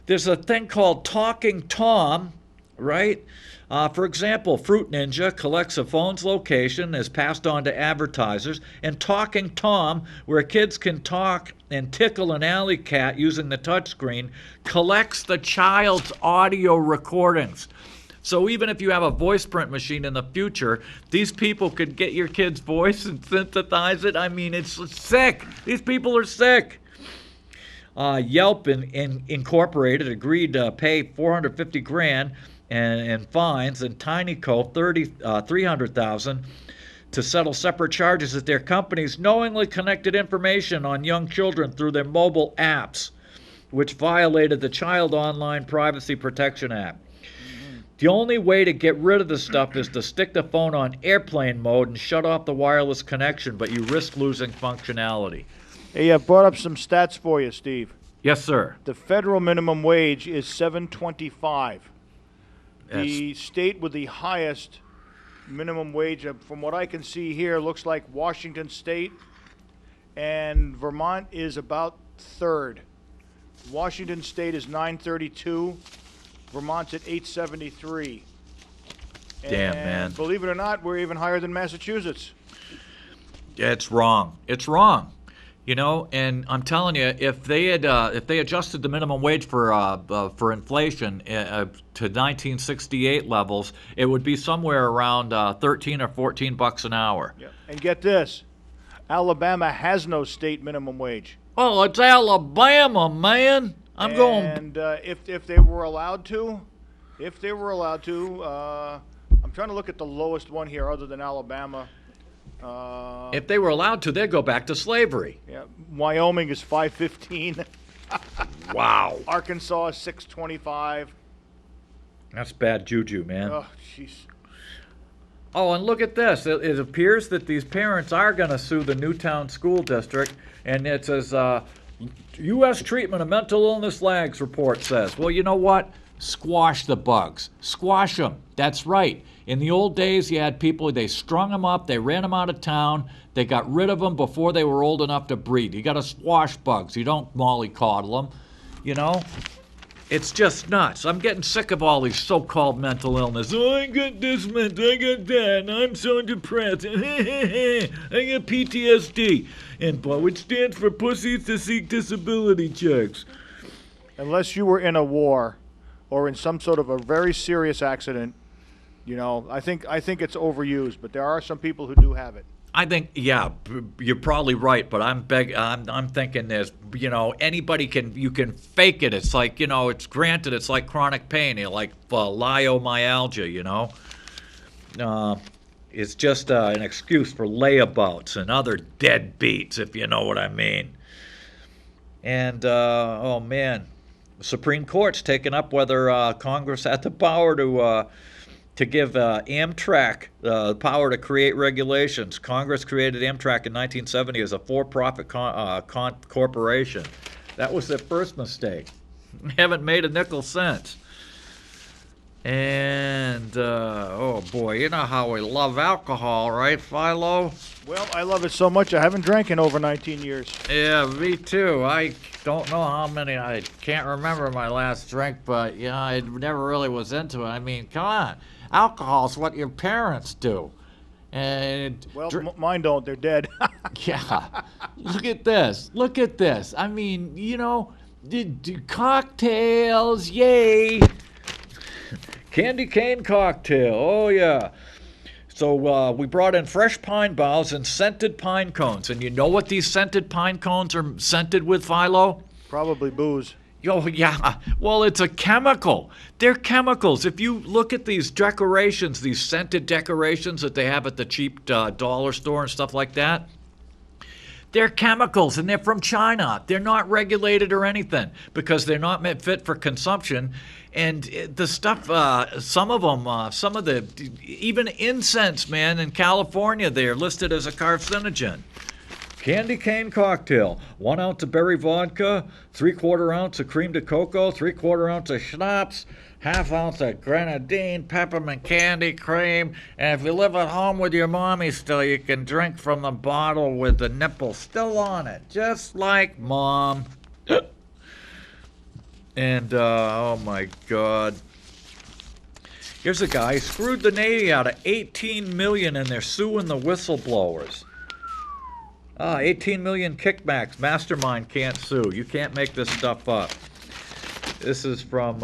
Speaker 3: There's a thing called Talking Tom, right? For example, Fruit Ninja collects a phone's location, is passed on to advertisers, and Talking Tom, where kids can talk and tickle an alley cat using the touchscreen, collects the child's audio recordings. So even if you have a voice print machine in the future, these people could get your kid's voice and synthesize it. I mean, it's sick. These people are sick. Yelp Incorporated agreed to pay $450,000 and fines, and TinyCo $300,000 to settle separate charges that their companies knowingly connected information on young children through their mobile apps, which violated the Child Online Privacy Protection Act. The only way to get rid of this stuff is to stick the phone on airplane mode and shut off the wireless connection, but you risk losing functionality.
Speaker 2: Hey, I brought up some stats for you, Steve.
Speaker 3: Yes, sir.
Speaker 2: The federal minimum wage is $7.25. The state with the highest minimum wage, from what I can see here, looks like Washington State, and Vermont is about third. Washington State is $9.32. Vermont's at $8.73.
Speaker 3: Damn, man.
Speaker 2: Believe it or not, we're even higher than Massachusetts.
Speaker 3: Yeah, it's wrong. It's wrong. And I'm telling you, if they adjusted the minimum wage for inflation to 1968 levels, it would be somewhere around 13 or 14 bucks an hour.
Speaker 2: Yep. And get this, Alabama has no state minimum wage.
Speaker 3: Oh, it's Alabama, man. And
Speaker 2: if they were allowed to, I'm trying to look at the lowest one here other than Alabama.
Speaker 3: If they were allowed to, they'd go back to slavery.
Speaker 2: Yeah, Wyoming is $5.15.
Speaker 3: Wow.
Speaker 2: Arkansas is $6.25.
Speaker 3: That's bad juju, man.
Speaker 2: Oh, jeez.
Speaker 3: Oh, and look at this. It appears that these parents are going to sue the Newtown School District, and it says, U.S. treatment of mental illness lags, report says. Well, you know what? Squash the bugs. Squash them. That's right. In the old days, you had people, they strung them up, they ran them out of town, they got rid of them before they were old enough to breed. You got to squash bugs. You don't mollycoddle them, It's just nuts. I'm getting sick of all these so-called mental illness. Oh, I got this mental, I got that, and I'm so depressed. I got PTSD. And which stands for pussies to seek disability checks.
Speaker 2: Unless you were in a war or in some sort of a very serious accident, You know, I think it's overused, but there are some people who do have it.
Speaker 3: I think, yeah, you're probably right, but I'm thinking there's, you can fake it. It's like, it's like chronic pain, like leiomyalgia, It's just an excuse for layabouts and other deadbeats, if you know what I mean. And, oh man, the Supreme Court's taken up whether Congress had the power to give Amtrak the power to create regulations. Congress created Amtrak in 1970 as a for-profit corporation. That was their first mistake. Haven't made a nickel since. And, oh boy, you know how we love alcohol, right, Philo?
Speaker 2: Well, I love it so much I haven't drank in over 19 years.
Speaker 3: Yeah, me too. I don't know how many. I can't remember my last drink, but, I never really was into it. I mean, come on. Alcohol's what your parents do. And
Speaker 2: well, mine don't. They're dead.
Speaker 3: yeah. Look at this. Look at this. I mean, cocktails, yay. Candy cane cocktail. Oh, yeah. So we brought in fresh pine boughs and scented pine cones. And you know what these scented pine cones are scented with, Philo?
Speaker 2: Probably booze.
Speaker 3: Oh, yeah. Well, it's a chemical. They're chemicals. If you look at these decorations, these scented decorations that they have at the cheap dollar store and stuff like that, they're chemicals, and they're from China. They're not regulated or anything because they're not fit for consumption. And the stuff, some of the, even incense, man, in California, they're listed as a carcinogen. Candy cane cocktail, 1 ounce of berry vodka, 3/4 ounce of cream de cocoa, 3/4 ounce of schnapps, 1/2 ounce of grenadine, peppermint candy cream, and if you live at home with your mommy still, you can drink from the bottle with the nipple still on it, just like Mom. And, oh my God. Here's a guy, screwed the Navy out of $18 million and they're suing the whistleblowers. 18 million kickbacks. Mastermind can't sue. You can't make this stuff up. This is from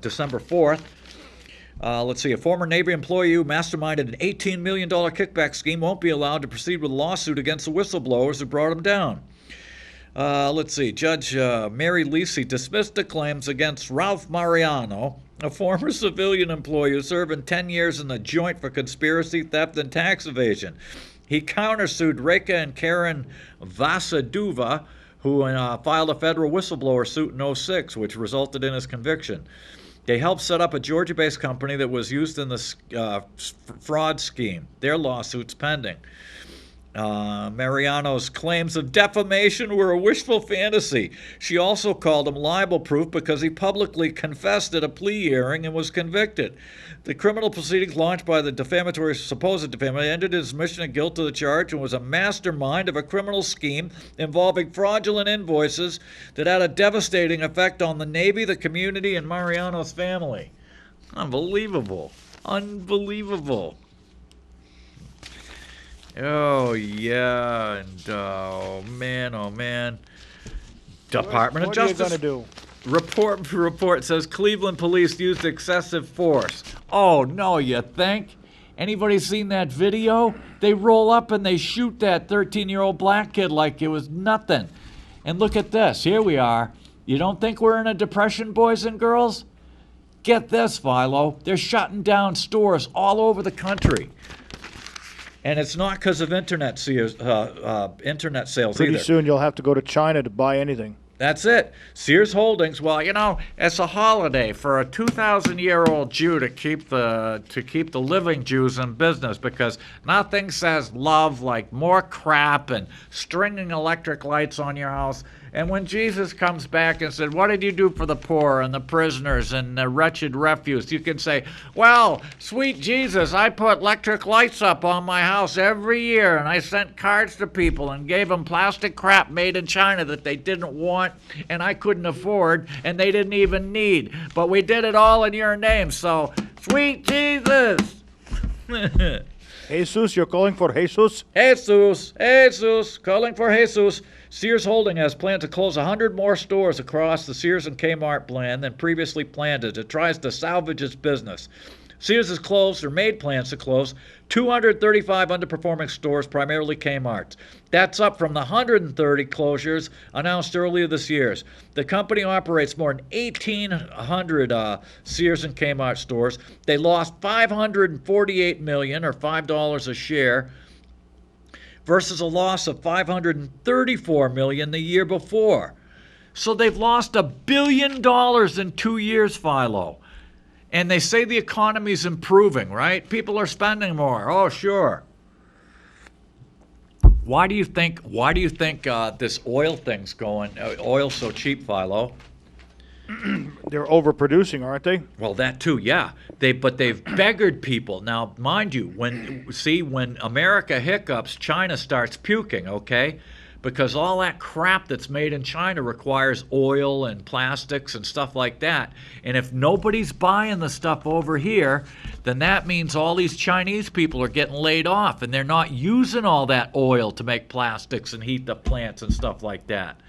Speaker 3: December 4th. Let's see. A former Navy employee who masterminded an $18 million kickback scheme won't be allowed to proceed with a lawsuit against the whistleblowers who brought him down. Let's see. Judge Mary Lisi dismissed the claims against Ralph Mariano, a former civilian employee who served 10 years in the Joint for Conspiracy, Theft, and Tax Evasion. He countersued Reka and Karen Vasaduva, who filed a federal whistleblower suit in 2006, which resulted in his conviction. They helped set up a Georgia-based company that was used in the fraud scheme. Their lawsuit's pending. Mariano's claims of defamation were a wishful fantasy. She also called him libel-proof because he publicly confessed at a plea hearing and was convicted. The criminal proceedings launched by the supposed defamatory ended his admission of guilt to the charge and was a mastermind of a criminal scheme involving fraudulent invoices that had a devastating effect on the Navy, the community, and Mariano's family. Unbelievable. Unbelievable. Oh, yeah, and oh, man. Department of Justice.
Speaker 2: What are you going to do?
Speaker 3: Report says Cleveland police used excessive force. Oh, no, you think? Anybody seen that video? They roll up and they shoot that 13-year-old black kid like it was nothing. And look at this. Here we are. You don't think we're in a depression, boys and girls? Get this, Philo. They're shutting down stores all over the country. And it's not because of internet sales
Speaker 2: Pretty
Speaker 3: either.
Speaker 2: soon you'll have to go to China to buy anything.
Speaker 3: That's it. Sears Holdings. Well, it's a holiday for a 2,000-year-old Jew to keep the living Jews in business because nothing says love like more crap and stringing electric lights on your house. And when Jesus comes back and said, "What did you do for the poor and the prisoners and the wretched refuse?" you can say, "Well, sweet Jesus, I put electric lights up on my house every year, and I sent cards to people and gave them plastic crap made in China that they didn't want and I couldn't afford and they didn't even need. But we did it all in your name, so sweet Jesus."
Speaker 2: Jesus, you're calling for Jesus?
Speaker 3: Jesus, calling for Jesus. Sears Holding has planned to close 100 more stores across the Sears and Kmart brand than previously planned as it tries to salvage its business. Sears has closed or made plans to close 235 underperforming stores, primarily Kmart's. That's up from the 130 closures announced earlier this year. The company operates more than 1,800 Sears and Kmart stores. They lost $548 million, or $5 a share, versus a loss of $534 million the year before. So they've lost $1 billion in 2 years, Philo. And they say the economy's improving, right? People are spending more. Oh, sure. Why do you think this oil thing's going? Oil's so cheap, Philo.
Speaker 2: They're overproducing, aren't they?
Speaker 3: Well, that too, yeah. But they've beggared people. Now, mind you, when America hiccups, China starts puking, okay? Because all that crap that's made in China requires oil and plastics and stuff like that. And if nobody's buying the stuff over here, then that means all these Chinese people are getting laid off, and they're not using all that oil to make plastics and heat the plants and stuff like that.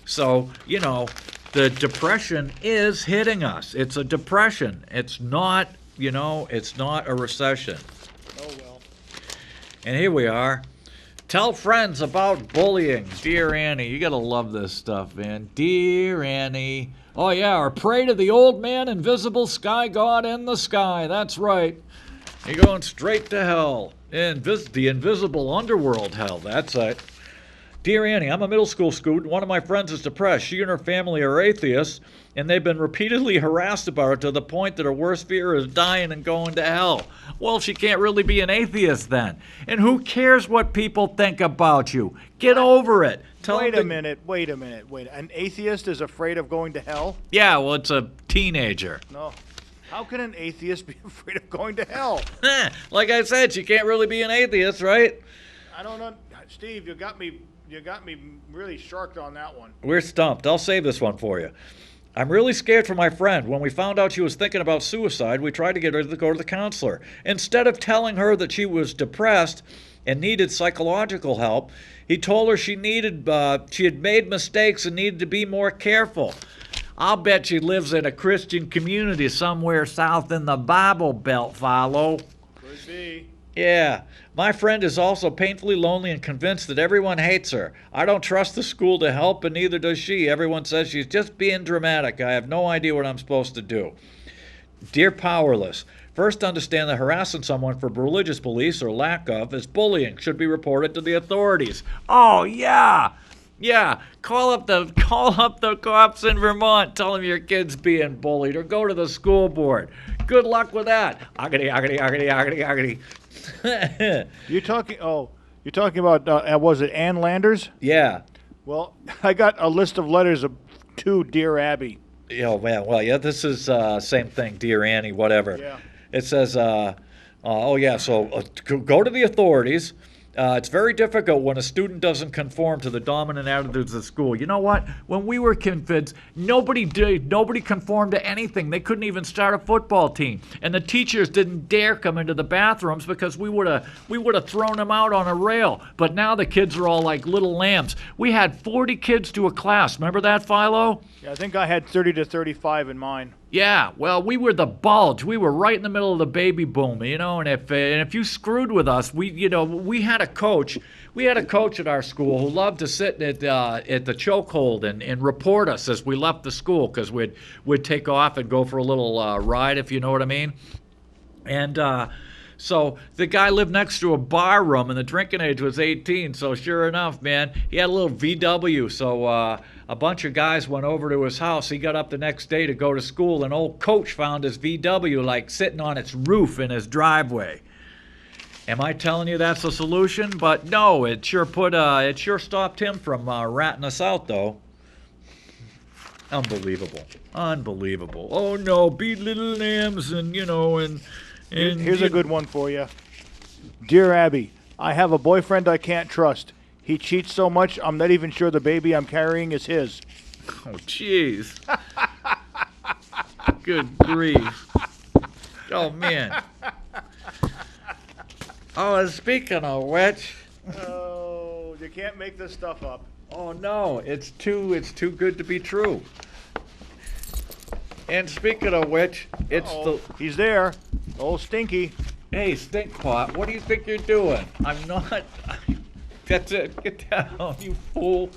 Speaker 3: So, the depression is hitting us. It's a depression. It's not, it's not a recession.
Speaker 2: Oh, well.
Speaker 3: And here we are. Tell friends about bullying. Dear Annie, you gotta love this stuff, man. Dear Annie. Oh yeah, or pray to the old man, invisible sky god in the sky. That's right. You're going straight to hell. The invisible underworld hell, that's it. Dear Annie, I'm a middle school student. One of my friends is depressed. She and her family are atheists, and they've been repeatedly harassed about it to the point that her worst fear is dying and going to hell. Well, she can't really be an atheist then. And who cares what people think about you? Get over it.
Speaker 2: Wait a minute. An atheist is afraid of going to hell?
Speaker 3: Yeah, well, it's a teenager.
Speaker 2: No. How can an atheist be afraid of going to hell?
Speaker 3: Like I said, she can't really be an atheist, right?
Speaker 2: I don't know. Steve, you got me really sharked on that one.
Speaker 3: We're stumped. I'll save this one for you. I'm really scared for my friend. When we found out she was thinking about suicide, we tried to get her to go to the counselor. Instead of telling her that she was depressed and needed psychological help, he told her she had made mistakes and needed to be more careful. I'll bet she lives in a Christian community somewhere south in the Bible Belt, Philo.
Speaker 2: Could be.
Speaker 3: Yeah. My friend is also painfully lonely and convinced that everyone hates her. I don't trust the school to help, and neither does she. Everyone says she's just being dramatic. I have no idea what I'm supposed to do. Dear Powerless, first understand that harassing someone for religious beliefs or lack of is bullying. Should be reported to the authorities. Oh, yeah. Yeah, call up the cops in Vermont. Tell them your kid's being bullied, or go to the school board. Good luck with that. Oggity.
Speaker 2: You're talking about, was it Ann Landers?
Speaker 3: Yeah.
Speaker 2: Well, I got a list of letters to Dear Abby.
Speaker 3: Oh, man. Well, yeah, this is same thing, Dear Annie, whatever.
Speaker 2: Yeah.
Speaker 3: It says, so go to the authorities. It's very difficult when a student doesn't conform to the dominant attitudes of school. You know what? When we were kids, nobody conformed to anything. They couldn't even start a football team, and the teachers didn't dare come into the bathrooms because we would have thrown them out on a rail. But now the kids are all like little lambs. We had 40 kids to a class. Remember that, Philo?
Speaker 2: Yeah, I think I had 30 to 35 in mine.
Speaker 3: Yeah, well, we were the bulge. We were right in the middle of the baby boom, and if you screwed with us, we had a coach. We had a coach at our school who loved to sit at the chokehold and report us as we left the school, because we'd take off and go for a little ride, if you know what I mean. And so the guy lived next to a bar room, and the drinking age was 18. So sure enough, man, he had a little VW. So a bunch of guys went over to his house. He got up the next day to go to school, and old coach found his VW like sitting on its roof in his driveway. Am I telling you that's a solution? But no, it sure stopped him from ratting us out, though. Unbelievable. Oh no, be little lambs, and
Speaker 2: Here's a good one for you. Dear Abby, I have a boyfriend I can't trust. He cheats so much, I'm not even sure the baby I'm carrying is his.
Speaker 3: Oh, jeez. Good grief. Oh, man. Oh, speaking of which.
Speaker 2: Oh, you can't make this stuff up.
Speaker 3: Oh, no. It's too good to be true. And speaking of which,
Speaker 2: He's there. Old Stinky.
Speaker 3: Hey, Stinkpot, what do you think you're doing? I'm not. That's it. Get down, you fool.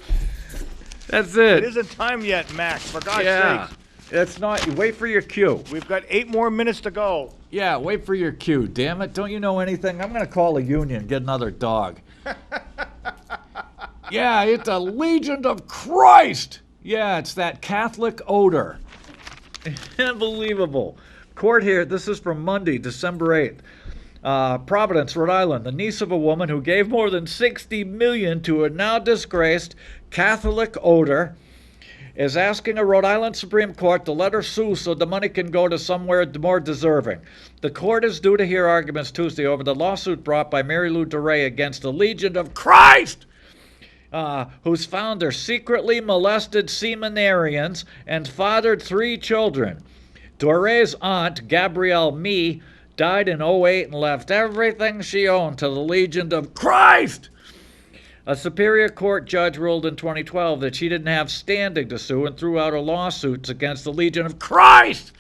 Speaker 3: That's it.
Speaker 2: It isn't time yet, Max, for God's
Speaker 3: Yeah.
Speaker 2: sakes.
Speaker 3: It's not. Wait for your cue.
Speaker 2: We've got 8 more minutes to go.
Speaker 3: Yeah, wait for your cue. Damn it. Don't you know anything? I'm going to call a union, get another dog. Yeah, it's a Legion of Christ. Yeah, it's that Catholic odor. Unbelievable. Court here, this is from Monday, December 8th. Providence, Rhode Island. The niece of a woman who gave more than $60 million to a now disgraced Catholic odor is asking a Rhode Island Supreme Court to let her sue so the money can go to somewhere more deserving. The court is due to hear arguments Tuesday over the lawsuit brought by Mary Lou DeRay against the Legion of Christ, whose founder secretly molested seminarians and fathered 3 children. DeRay's aunt, Gabrielle Mee, died in '08 and left everything she owned to the Legion of Christ. A Superior Court judge ruled in 2012 that she didn't have standing to sue and threw out her lawsuits against the Legion of Christ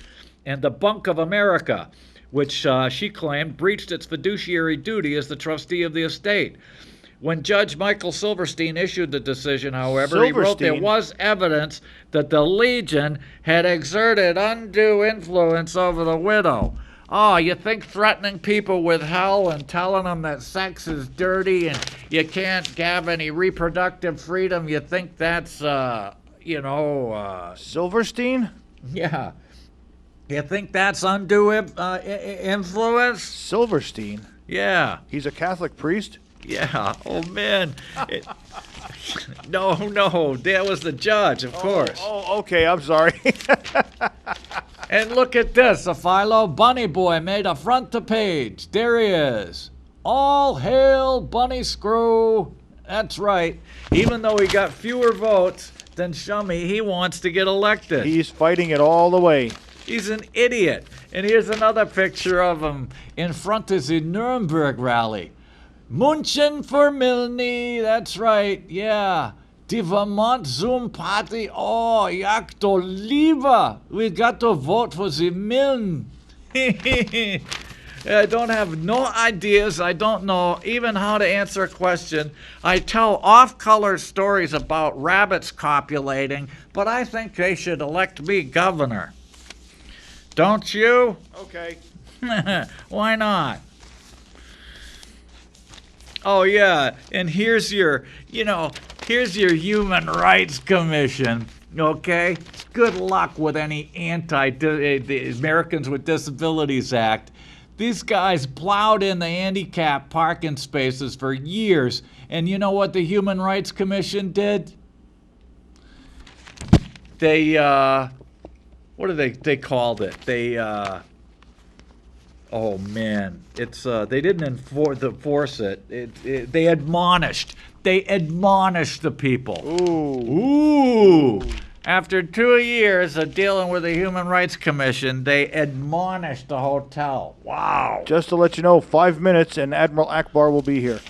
Speaker 3: and the Bunk of America, which she claimed breached its fiduciary duty as the trustee of the estate. When Judge Michael Silverstein issued the decision, however, he wrote there was evidence that the Legion had exerted undue influence over the widow. Oh, you think threatening people with hell and telling them that sex is dirty and you can't have any reproductive freedom, you think that's,
Speaker 2: Silverstein?
Speaker 3: Yeah. You think that's undue influence?
Speaker 2: Silverstein?
Speaker 3: Yeah.
Speaker 2: He's a Catholic priest?
Speaker 3: Yeah. Oh, man. No, that was the judge, of course.
Speaker 2: Oh, okay, I'm sorry.
Speaker 3: And look at this, a Philo Bunny Boy made a front to page. There he is. All hail Bunny Screw. That's right. Even though he got fewer votes than Shummy, he wants to get elected.
Speaker 2: He's fighting it all the way.
Speaker 3: He's an idiot. And here's another picture of him in front of the Nuremberg rally. Munchen for Milne. That's right. Yeah. Die Vermont Zoom Party, oh, jak to lieber. We got to vote for the Milne. I don't have no ideas. I don't know even how to answer a question. I tell off-color stories about rabbits copulating, but I think they should elect me governor. Don't you?
Speaker 2: Okay.
Speaker 3: Why not? Oh, yeah, and here's your Human Rights Commission, okay? Good luck with any the Americans with Disabilities Act. These guys plowed in the handicap parking spaces for years, and you know what the Human Rights Commission did? They, what do they called it? They, oh man, it's they didn't enforce it. They admonished. They admonished the people. Ooh. After 2 years of dealing with the Human Rights Commission, they admonished the hotel. Wow.
Speaker 2: Just to let you know, 5 minutes and Admiral Akbar will be here.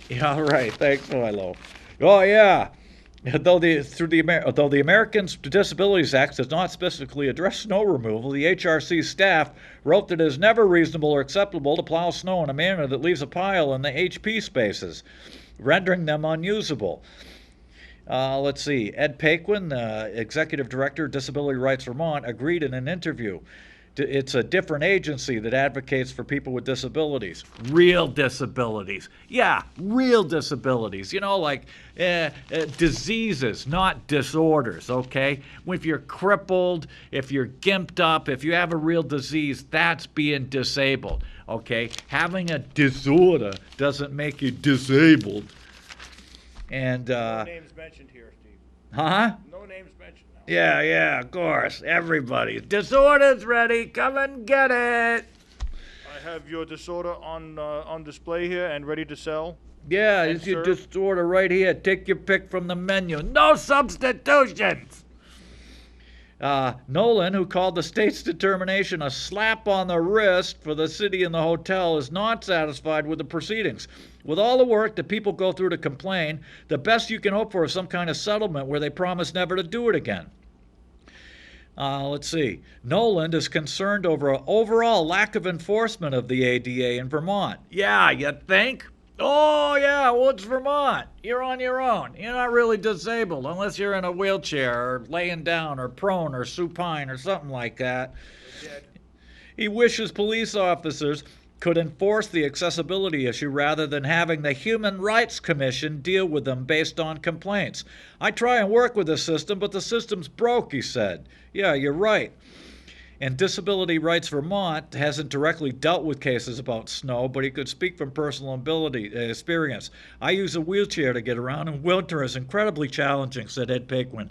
Speaker 3: Yeah, all right. Thanks, Milo. Oh yeah. Though the Americans with Disabilities Act does not specifically address snow removal, the HRC staff wrote that it is never reasonable or acceptable to plow snow in a manner that leaves a pile in the HP spaces, rendering them unusable. Let's see. Ed Paquin, Executive Director of Disability Rights Vermont, agreed in an interview. It's a different agency that advocates for people with disabilities. Real disabilities. Yeah, real disabilities. You know, like diseases, not disorders, okay? If you're crippled, if you're gimped up, if you have a real disease, that's being disabled, okay? Having a disorder doesn't make you disabled. And,
Speaker 2: No names mentioned here, Steve.
Speaker 3: Huh?
Speaker 2: No names mentioned now.
Speaker 3: Yeah, of course. Everybody. Disorder's ready. Come and get it.
Speaker 2: I have your disorder on display here and ready to sell.
Speaker 3: Yeah,
Speaker 2: And
Speaker 3: it's your
Speaker 2: serve.
Speaker 3: disorder right here. Take your pick from the menu. No substitutions. Nolan, who called the state's determination a slap on the wrist for the city and the hotel, is not satisfied with the proceedings. With all the work that people go through to complain, the best you can hope for is some kind of settlement where they promise never to do it again. Let's see. Noland is concerned over an overall lack of enforcement of the ADA in Vermont. Yeah, you think? Oh, yeah, well, it's Vermont. You're on your own. You're not really disabled unless you're in a wheelchair or laying down or prone or supine or something like that. He wishes police officers could enforce the accessibility issue rather than having the Human Rights Commission deal with them based on complaints. I try and work with the system, but the system's broke, he said. Yeah, you're right. And Disability Rights Vermont hasn't directly dealt with cases about snow, but he could speak from personal experience. I use a wheelchair to get around, and winter is incredibly challenging, said Ed Paquin.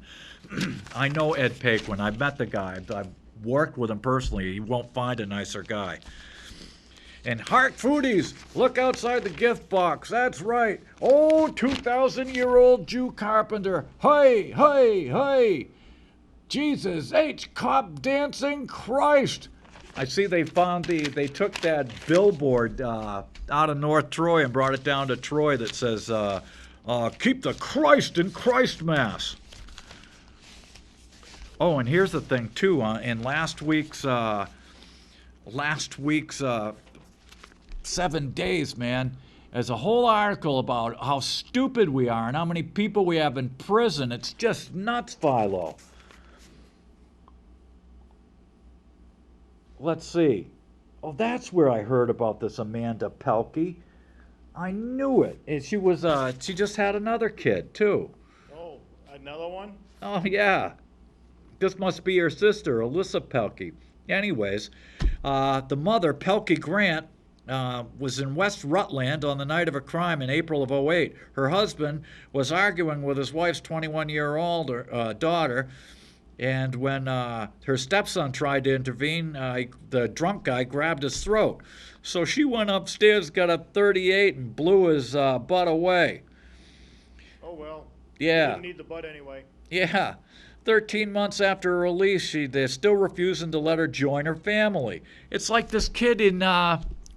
Speaker 3: I know Ed Paquin. I've met the guy. I've worked with him personally. You won't find a nicer guy. And Heart Foodies, look outside the gift box. That's right. Oh, 2,000-year-old Jew carpenter. Hey, hey, hey. Jesus H. Cop dancing Christ. I see they took that billboard out of North Troy and brought it down to Troy that says, keep the Christ in Christ Mass. Oh, and here's the thing, too. In last week's 7 days, man, there's a whole article about how stupid we are and how many people we have in prison. It's just nuts, Philo. Let's see. Oh, that's where I heard about this Amanda Pelkey. I knew it. And she just had another kid, too.
Speaker 2: Oh, another one?
Speaker 3: Oh, yeah. This must be her sister, Alyssa Pelkey. Anyways, the mother, Pelkey Grant, was in West Rutland on the night of a crime in April of '08. Her husband was arguing with his wife's 21-year-old daughter, and when her stepson tried to intervene, the drunk guy grabbed his throat. So she went upstairs, got a .38, and blew his butt away.
Speaker 2: Oh, well.
Speaker 3: Yeah.
Speaker 2: Didn't need the butt anyway.
Speaker 3: Yeah. 13 months after her release, they're still refusing to let her join her family. It's like this kid in,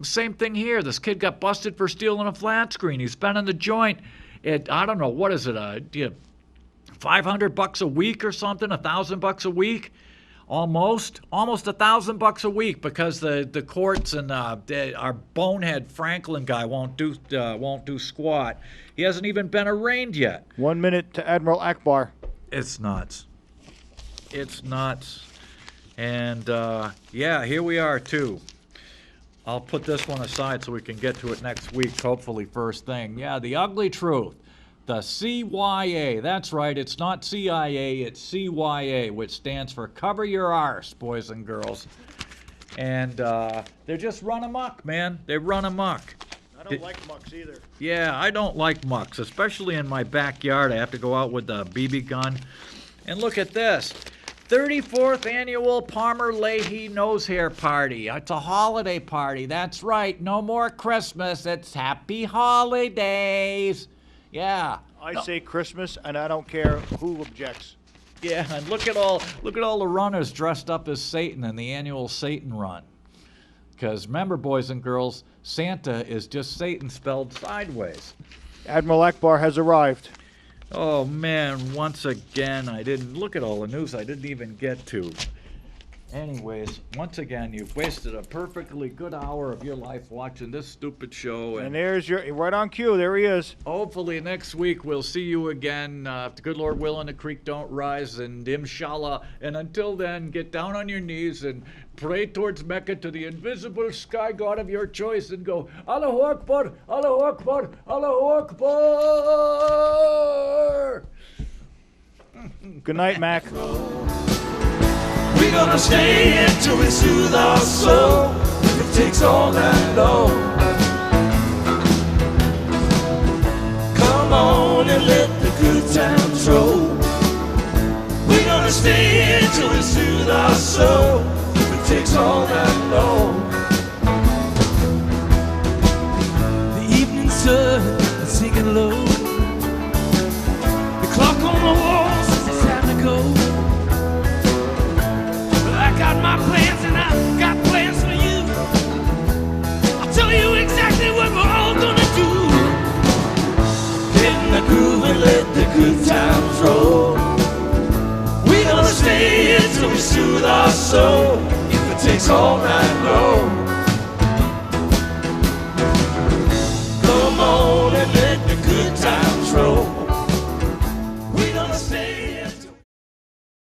Speaker 3: same thing here. This kid got busted for stealing a flat screen. He's been in the joint at, I don't know, what is it, $500 a week or something, $1,000 a week, almost $1,000 a week, because the courts and our bonehead Franklin guy won't do squat. He hasn't even been arraigned yet.
Speaker 2: 1 minute to Admiral Akbar.
Speaker 3: It's nuts. It's nuts. And yeah, here we are too. I'll put this one aside so we can get to it next week, hopefully first thing. Yeah, the ugly truth. The CYA, that's right, it's not CIA, it's CYA, which stands for Cover Your Arse, boys and girls. And they're just run amok, man. They run amok.
Speaker 2: I don't like mucks either.
Speaker 3: Yeah, I don't like mucks, especially in my backyard. I have to go out with a BB gun. And look at this. 34th Annual Palmer Leahy Nose Hair Party. It's a holiday party, that's right. No more Christmas, it's Happy Holidays. Yeah.
Speaker 2: I say Christmas, and I don't care who objects.
Speaker 3: Yeah, and look at all the runners dressed up as Satan in the annual Satan run. Because remember, boys and girls, Santa is just Satan spelled sideways.
Speaker 2: Admiral Akbar has arrived.
Speaker 3: Oh man, once again, I didn't look at all the news I didn't even get to. Anyways, once again, you've wasted a perfectly good hour of your life watching this stupid show.
Speaker 2: And there's your, right on cue, there he is.
Speaker 3: Hopefully next week we'll see you again. If the good Lord willing, the creek don't rise, and inshallah. And until then, get down on your knees and pray towards Mecca to the invisible sky god of your choice and go, Allahu Akbar, Allahu Akbar, Allahu Akbar.
Speaker 2: Good night, Mac.
Speaker 1: We're gonna stay until we soothe our soul, if it takes all that long. Come on and let the good times roll. We're gonna stay until we soothe our soul, if it takes all that long. The evening sun is sinking low. The clock on the wall says it's time to go. I got my plans and I got plans for you. I'll tell you exactly what we're all gonna do. Get in the groove and let the good times roll. We're gonna stay until we soon soul if it takes all night long.